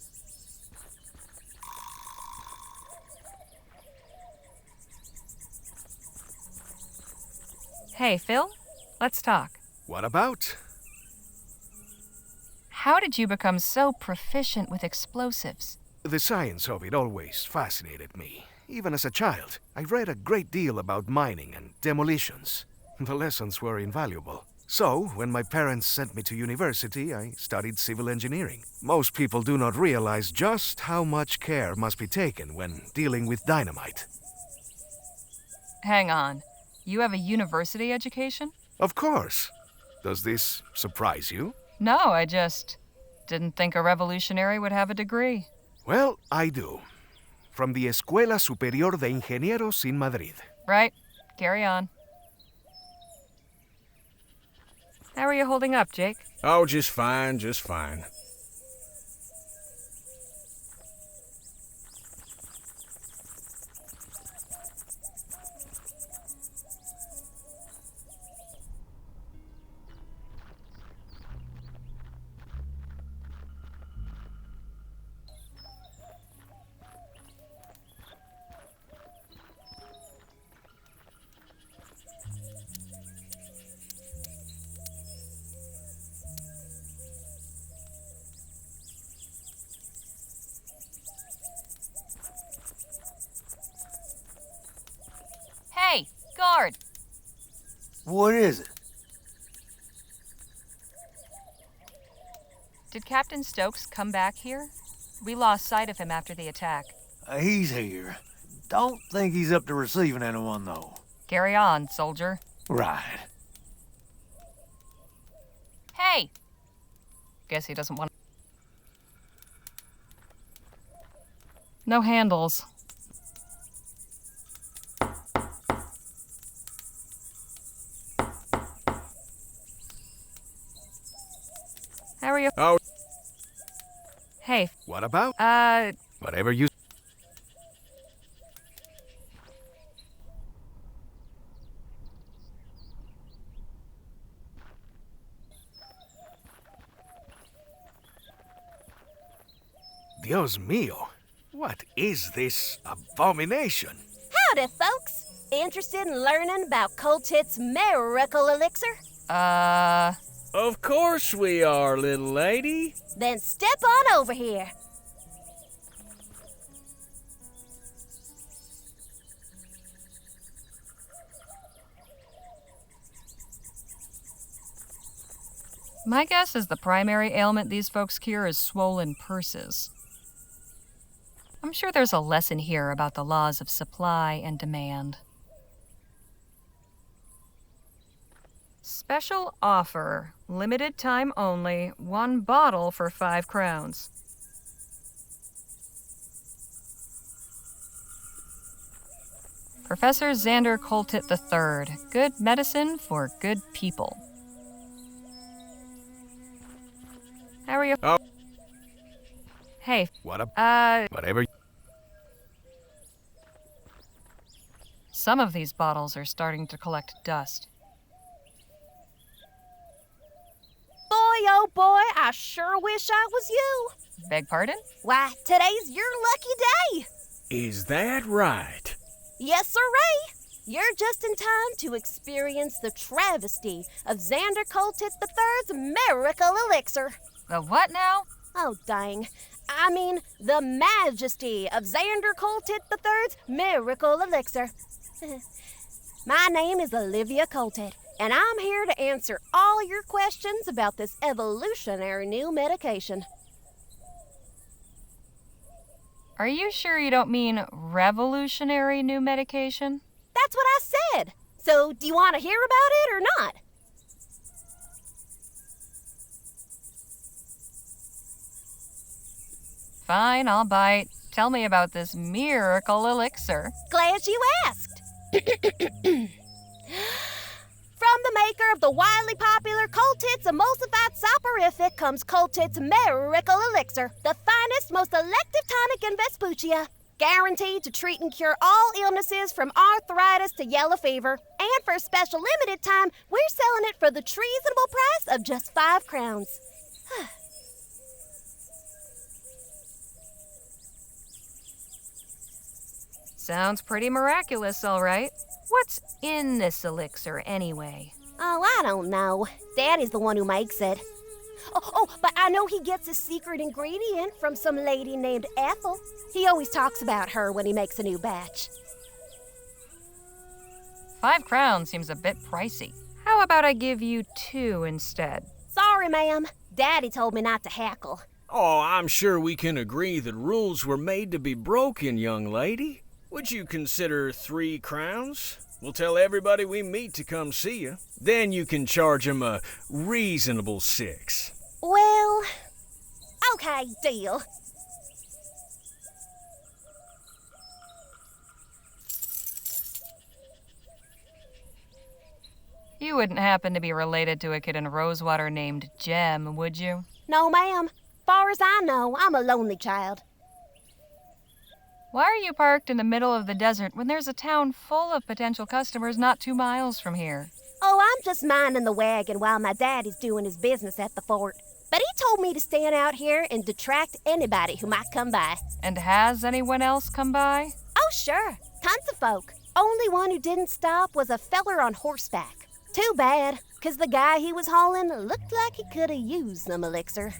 Hey, Phil? Let's talk. What about? How did you become so proficient with explosives? The science of it always fascinated me. Even as a child, I read a great deal about mining and demolitions. The lessons were invaluable. So, when my parents sent me to university, I studied civil engineering. Most people do not realize just how much care must be taken when dealing with dynamite. Hang on. You have a university education? Of course. Does this surprise you? No, I just didn't think a revolutionary would have a degree. Well, I do. From the Escuela Superior de Ingenieros in Madrid. Right. Carry on. How are you holding up, Jake? Oh, just fine, just fine. Hey, guard! What is it? Did Captain Stokes come back here? We lost sight of him after the attack. He's here. Don't think he's up to receiving anyone, though. Carry on, soldier. Right. Hey! Guess he doesn't want... No handles. How are you? Oh. Hey. What about? Whatever you... Dios mío. What is this abomination? Howdy, folks. Interested in learning about Coltit's miracle elixir? Of course we are, little lady. Then step on over here. My guess is the primary ailment these folks cure is swollen purses. I'm sure there's a lesson here about the laws of supply and demand. Special offer. Limited time only. 1 bottle for 5 crowns. Professor Xander Coltit III. Good medicine for good people. How are you? Oh. Hey. What whatever. Some of these bottles are starting to collect dust. Boy, oh boy, I sure wish I was you. Beg pardon? Why, today's your lucky day. Is that right? Yes, sirree. You're just in time to experience the travesty of Xander Coltit III's miracle elixir. The what now? Oh, dang. I mean, the majesty of Xander Coltit III's miracle elixir. My name is Olivia Coltit, and I'm here to answer all your questions about this evolutionary new medication. Are you sure you don't mean revolutionary new medication? That's what I said. So, do you want to hear about it or not? Fine, I'll bite. Tell me about this miracle elixir. Glad you asked. From the maker of the widely popular Coltit's emulsified soporific comes Coltit's miracle elixir, the finest, most elective tonic in Vespuccia. Guaranteed to treat and cure all illnesses from arthritis to yellow fever. And for a special limited time, we're selling it for the treasonable price of just 5 crowns. Sounds pretty miraculous, all right. What's in this elixir, anyway? Oh, I don't know. Daddy's the one who makes it. But I know he gets a secret ingredient from some lady named Ethel. He always talks about her when he makes a new batch. 5 crowns seems a bit pricey. How How about I give you 2 instead? Sorry, ma'am. Daddy told me not to hackle. Oh, I'm sure we can agree that rules were made to be broken, young lady. Would you consider 3 crowns? We'll tell everybody we meet to come see you. Then you can charge 'em a reasonable 6. Well, okay, deal. You wouldn't happen to be related to a kid in Rosewater named Jem, would you? No, ma'am. Far as I know, I'm a lonely child. Why are you parked in the middle of the desert when there's a town full of potential customers not 2 miles from here? Oh, I'm just minding the wagon while my daddy's doing his business at the fort. But he told me to stand out here and detract anybody who might come by. And has anyone else come by? Oh, sure. Tons of folk. Only one who didn't stop was a feller on horseback. Too bad, 'cause the guy he was hauling looked like he could have used some elixir.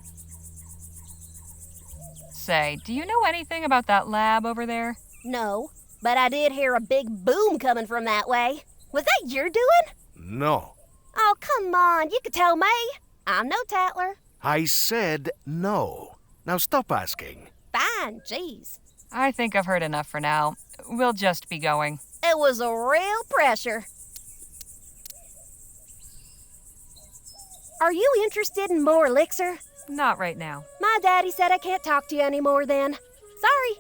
Say, do you know anything about that lab over there? No, but I did hear a big boom coming from that way. Was that your doing? No. Oh, come on, you could tell me. I'm no tattler. I said no. Now stop asking. Fine, jeez. I think I've heard enough for now. We'll just be going. It was a real pressure. Are you interested in more elixir? Not right now. My daddy said I can't talk to you anymore then. Sorry.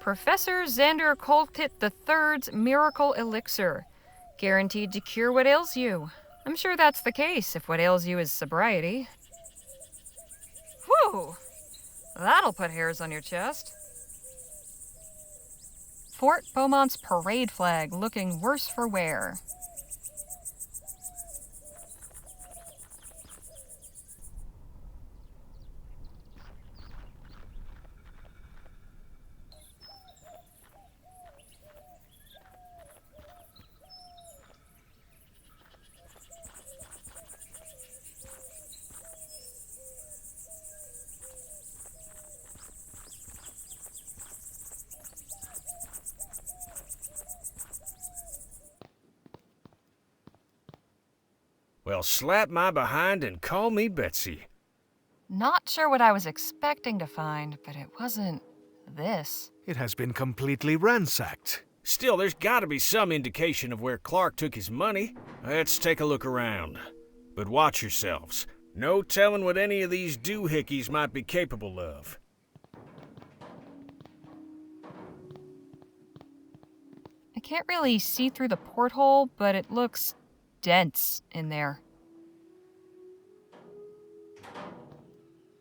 Professor Xander Coltit III's Miracle Elixir. Guaranteed to cure what ails you. I'm sure that's the case if what ails you is sobriety. Whew! That'll put hairs on your chest. Fort Beaumont's parade flag looking worse for wear. Well, slap my behind and call me Betsy. Not sure what I was expecting to find, but it wasn't this. It has been completely ransacked. Still, there's gotta be some indication of where Clark took his money. Let's take a look around. But watch yourselves. No telling what any of these doohickeys might be capable of. I can't really see through the porthole, but it looks dense in there.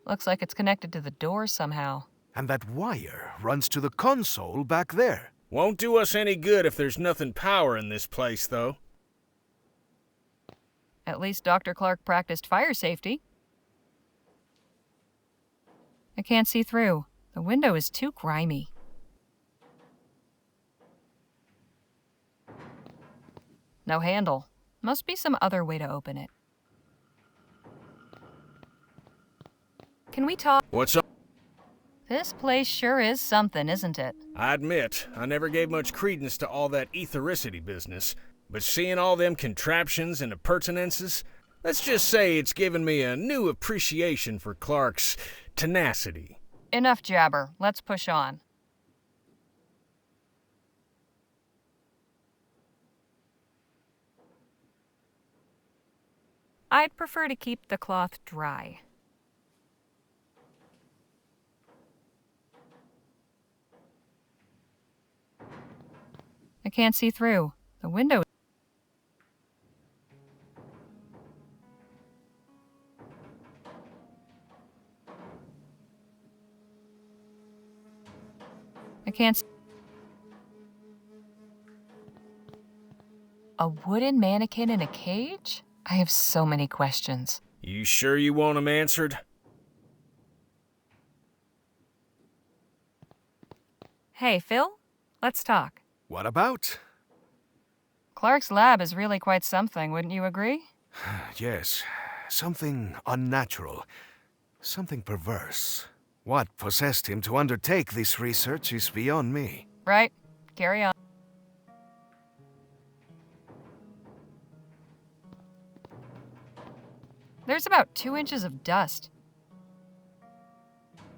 Looks like it's connected to the door somehow. And that wire runs to the console back there. Won't do us any good if there's nothing powering this place, though. At least Dr. Clark practiced fire safety. I can't see through. The window is too grimy. No handle. Must be some other way to open it. Can we talk? What's up? This place sure is something, isn't it? I admit, I never gave much credence to all that ethericity business, but seeing all them contraptions and appurtenances, let's just say it's given me a new appreciation for Clark's tenacity. Enough jabber. Let's push on. I'd prefer to keep the cloth dry. I can't see through. The window. I can't see. A wooden mannequin in a cage? I have so many questions. You sure you want them answered? Hey, Phil, let's talk. What about? Clark's lab is really quite something, wouldn't you agree? Yes, something unnatural, something perverse. What possessed him to undertake this research is beyond me. Right. Carry on. There's about 2 inches of dust.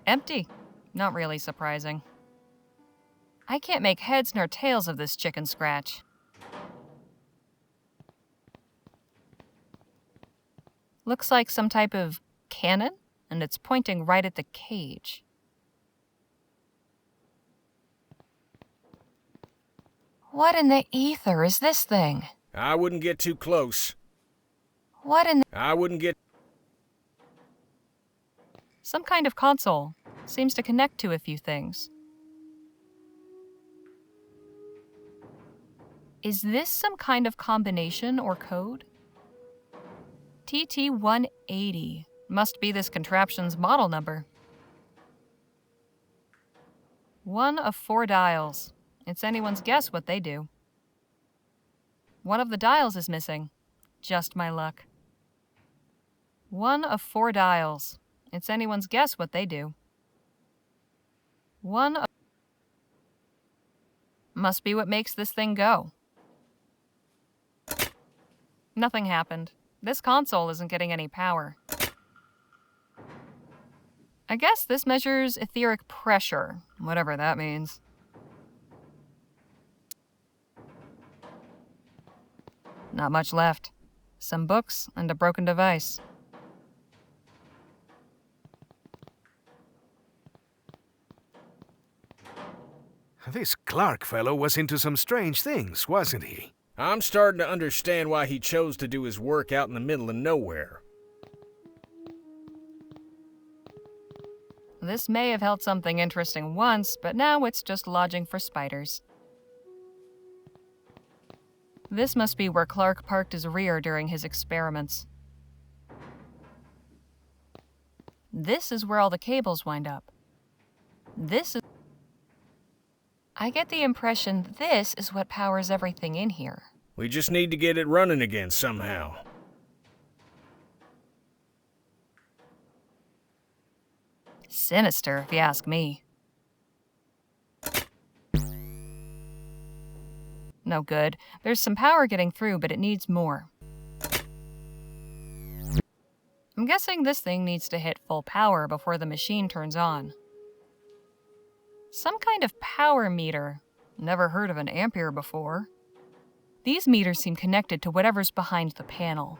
Empty. Not really surprising. I can't make heads nor tails of this chicken scratch. Looks like some type of cannon, and it's pointing right at the cage. What in the ether is this thing? I wouldn't get too close. What in the... I wouldn't get... Some kind of console. Seems to connect to a few things. Is this some kind of combination or code? TT-180. Must be this contraption's model number. 1 of 4 dials. It's anyone's guess what they do. One of the dials is missing. Just my luck. 1 of 4 dials. It's anyone's guess what they do. 1 of... Must be what makes this thing go. Nothing happened. This console isn't getting any power. I guess this measures etheric pressure, whatever that means. Not much left. Some books and a broken device. This Clark fellow was into some strange things, wasn't he? I'm starting to understand why he chose to do his work out in the middle of nowhere. This may have held something interesting once, but now it's just lodging for spiders. This must be where Clark parked his rear during his experiments. This is where all the cables wind up. This is... I get the impression this is what powers everything in here. We just need to get it running again somehow. Sinister, if you ask me. No good. There's some power getting through, but it needs more. I'm guessing this thing needs to hit full power before the machine turns on. Some kind of power meter. Never heard of an ampere before. These meters seem connected to whatever's behind the panel.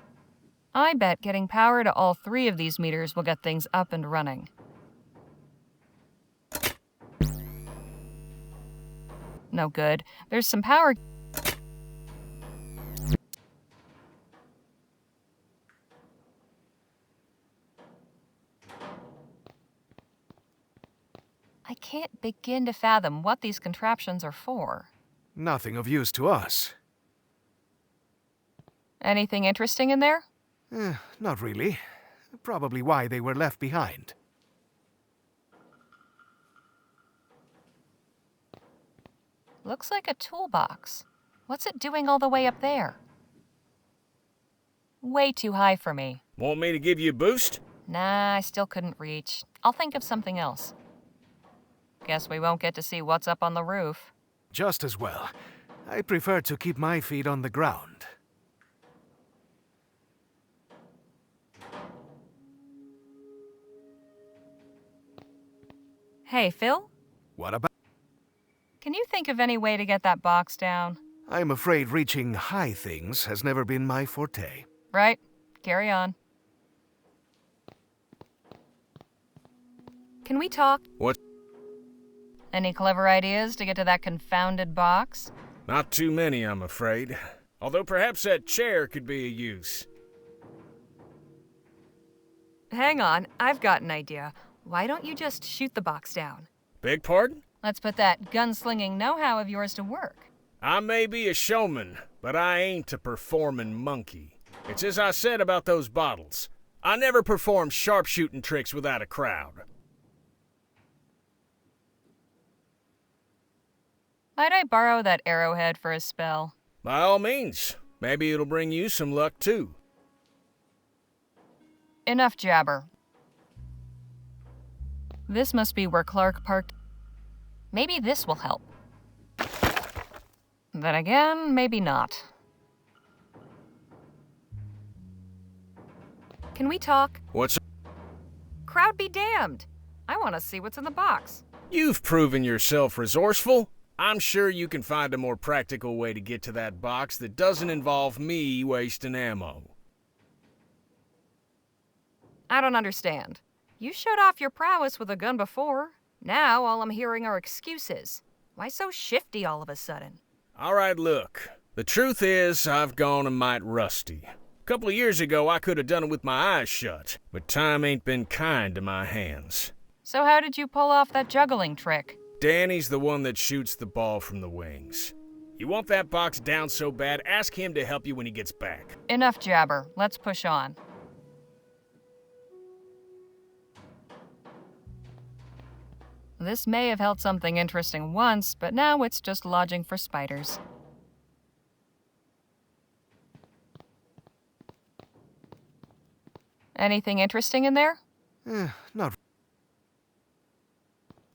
I bet getting power to all 3 of these meters will get things up and running. No good. There's some power... I can't begin to fathom what these contraptions are for. Nothing of use to us. Anything interesting in there? Not really. Probably why they were left behind. Looks like a toolbox. What's it doing all the way up there? Way too high for me. Want me to give you a boost? Nah, I still couldn't reach. I'll think of something else. Guess we won't get to see what's up on the roof. Just as well. I prefer to keep my feet on the ground. Hey, Phil? What about... Can you think of any way to get that box down? I'm afraid reaching high things has never been my forte. Right. Carry on. Can we talk? What? Any clever ideas to get to that confounded box? Not too many, I'm afraid. Although perhaps that chair could be of use. Hang on, I've got an idea. Why don't you just shoot the box down? Beg pardon? Let's put that gunslinging know-how of yours to work. I may be a showman, but I ain't a performing monkey. It's as I said about those bottles. I never perform sharpshooting tricks without a crowd. Might I borrow that arrowhead for a spell? By all means. Maybe it'll bring you some luck, too. Enough jabber. This must be where Clark parked. Maybe this will help. Then again, maybe not. Can we talk? What's... Crowd be damned. I want to see what's in the box. You've proven yourself resourceful. I'm sure you can find a more practical way to get to that box that doesn't involve me wasting ammo. I don't understand. You showed off your prowess with a gun before. Now all I'm hearing are excuses. Why so shifty all of a sudden? All right, look. The truth is, I've gone a mite rusty. A couple of years ago, I could have done it with my eyes shut, but time ain't been kind to my hands. So how did you pull off that juggling trick? Danny's the one that shoots the ball from the wings. You want that box down so bad, ask him to help you when he gets back. Enough jabber. Let's push on. This may have held something interesting once, but now it's just lodging for spiders. Anything interesting in there? Not...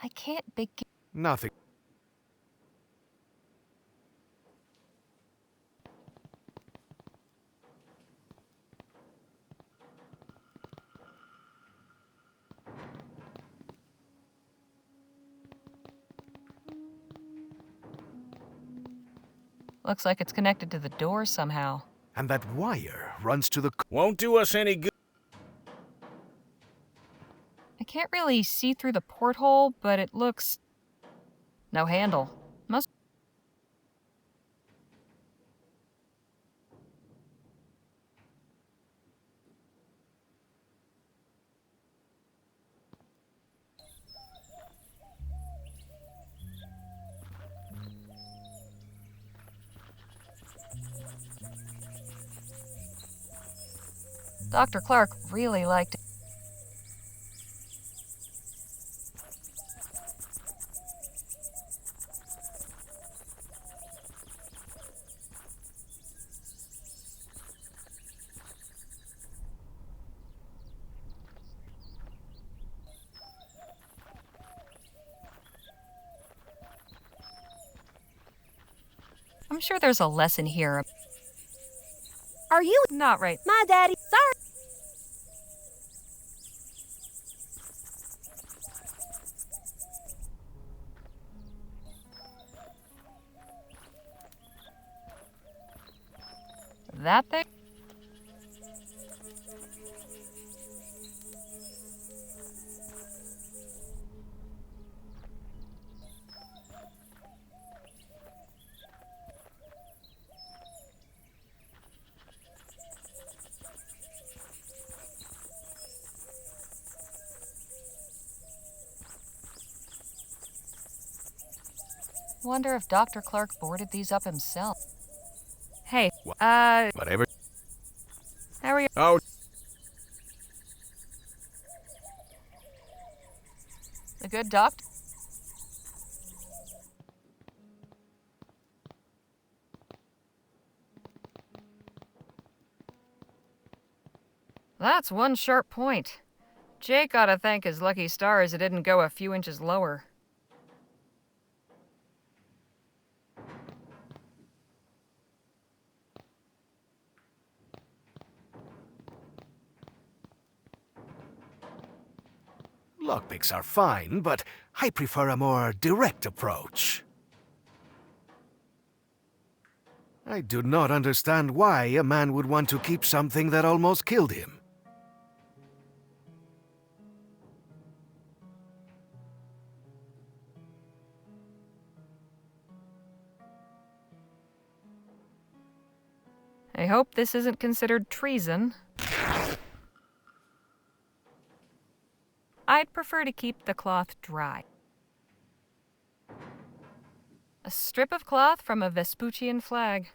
I can't begin. nothing. Looks like it's connected to the door somehow. And that wire runs to the... Won't do us any good. I can't really see through the porthole, but it looks... no handle. Must... Dr. Clark really liked it. I'm sure there's a lesson here. Are you? Not right. My daddy. Sorry. That thing? Wonder if Dr. Clark boarded these up himself. Hey, Whatever. how are you? Oh, The good doctor? That's one sharp point. Jake ought to thank his lucky stars it didn't go a few inches lower. Lockpicks are fine, but I prefer a more direct approach. I do not understand why a man would want to keep something that almost killed him. I hope this isn't considered treason. I'd prefer to keep the cloth dry. A strip of cloth from a Vespuccian flag.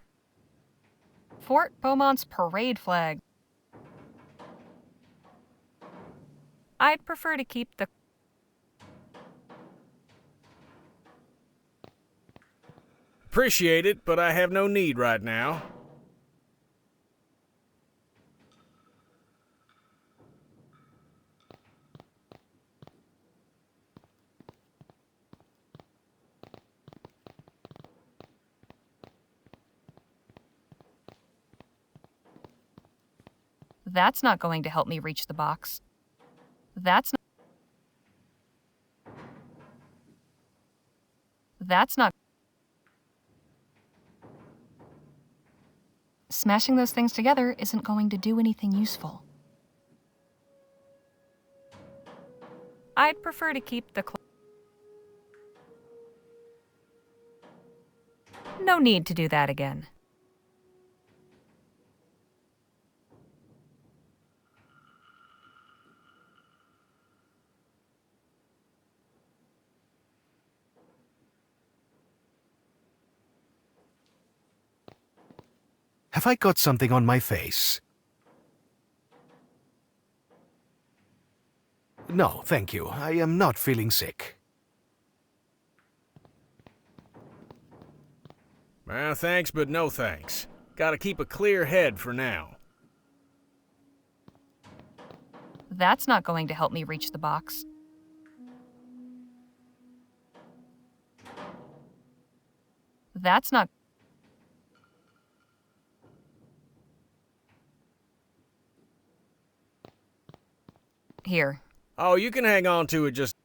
Fort Beaumont's parade flag. I'd prefer to keep the... appreciate it, but I have no need right now. That's not going to help me reach the box. That's not... Smashing those things together isn't going to do anything useful. I'd prefer to keep the No need to do that again. Have I got something on my face? No, thank you. I am not feeling sick. Well, thanks, but no thanks. Gotta keep a clear head for now. That's not going to help me reach the box. That's not... Here. Oh, you can hang on to it just...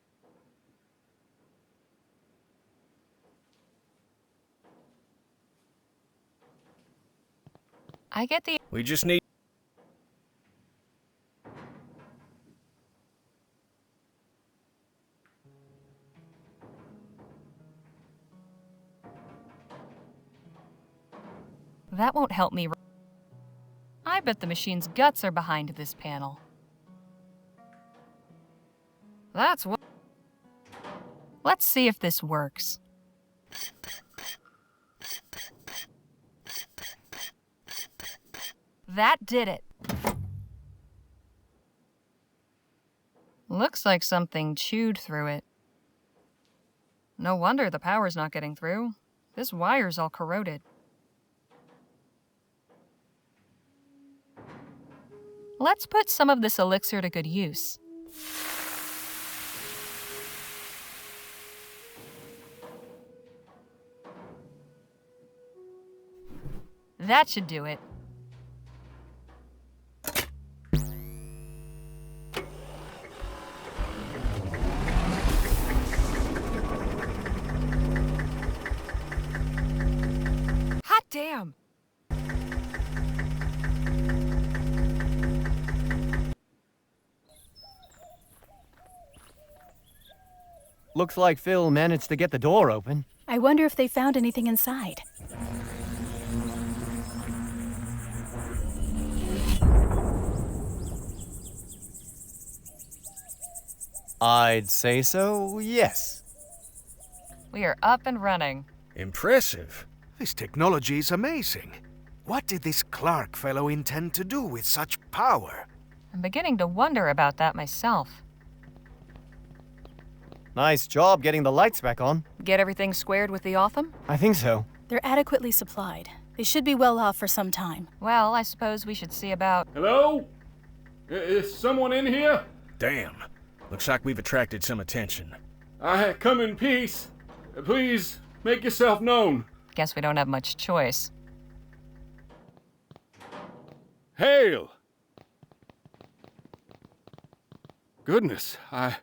I get the... We just need... That won't help me. I bet the machine's guts are behind this panel. That's what... Let's see if this works. That did it. Looks like something chewed through it. No wonder the power's not getting through. This wire's all corroded. Let's put some of this elixir to good use. That should do it. Hot damn! Looks like Phil managed to get the door open. I wonder if they found anything inside. I'd say so, yes. We are up and running. Impressive. This technology is amazing. What did this Clark fellow intend to do with such power? I'm beginning to wonder about that myself. Nice job getting the lights back on. Get everything squared with the Otham? I think so. They're adequately supplied. They should be well off for some time. Well, I suppose we should see about... Hello? Is someone in here? Damn. Looks like we've attracted some attention. I come in peace. Please, make yourself known. Guess we don't have much choice. Hail! Goodness, I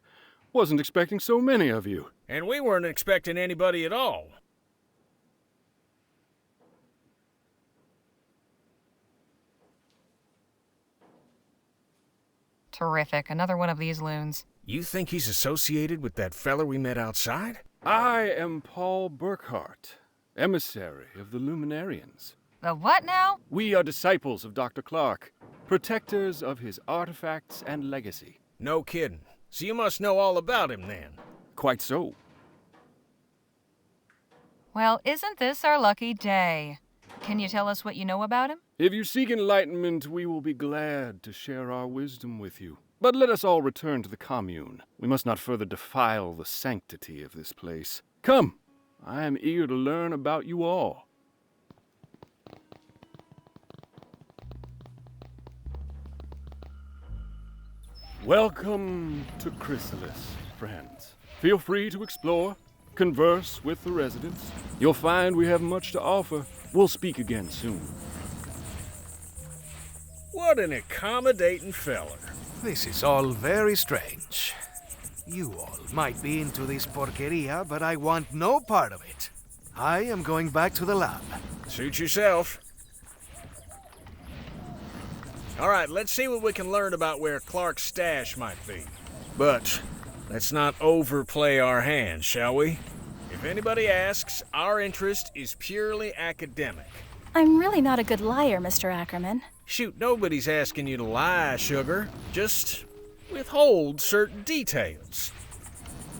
wasn't expecting so many of you. And we weren't expecting anybody at all. Terrific. Another one of these loons. You think he's associated with that feller we met outside? I am Paul Burkhart, emissary of the Luminarians. The what now? We are disciples of Dr. Clark, protectors of his artifacts and legacy. No kidding. So you must know all about him then. Quite so. Well, isn't this our lucky day? Can you tell us what you know about him? If you seek enlightenment, we will be glad to share our wisdom with you. But let us all return to the commune. We must not further defile the sanctity of this place. Come, I am eager to learn about you all. Welcome to Chrysalis, friends. Feel free to explore, converse with the residents. You'll find we have much to offer. We'll speak again soon. What an accommodating feller. This is all very strange. You all might be into this porqueria, but I want no part of it. I am going back to the lab. Suit yourself. All right, let's see what we can learn about where Clark's stash might be. But let's not overplay our hand, shall we? If anybody asks, our interest is purely academic. I'm really not a good liar, Mr. Ackerman. Shoot, nobody's asking you to lie, sugar. Just withhold certain details.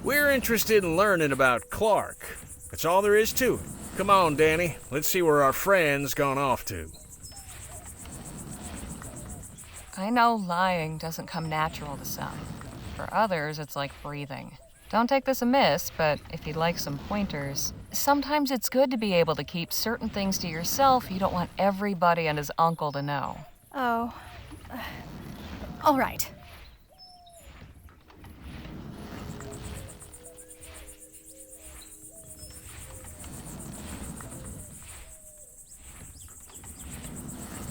We're interested in learning about Clark. That's all there is to it. Come on, Danny. Let's see where our friend's gone off to. I know lying doesn't come natural to some. For others, it's like breathing. Don't take this amiss, but if you'd like some pointers, sometimes it's good to be able to keep certain things to yourself you don't want everybody and his uncle to know. Oh. All right.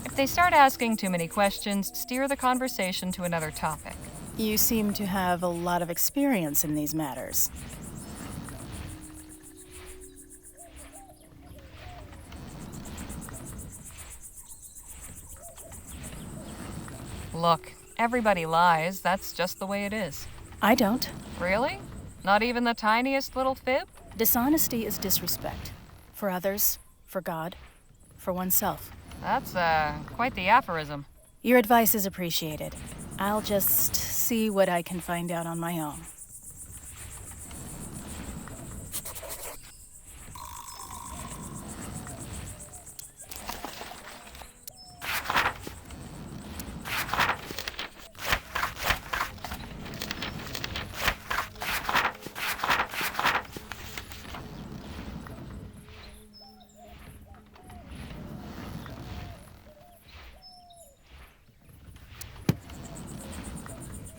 If they start asking too many questions, steer the conversation to another topic. You seem to have a lot of experience in these matters. Look, everybody lies. That's just the way it is. I don't. Really? Not even the tiniest little fib? Dishonesty is disrespect. For others, for God, for oneself. That's, quite the aphorism. Your advice is appreciated. I'll just see what I can find out on my own.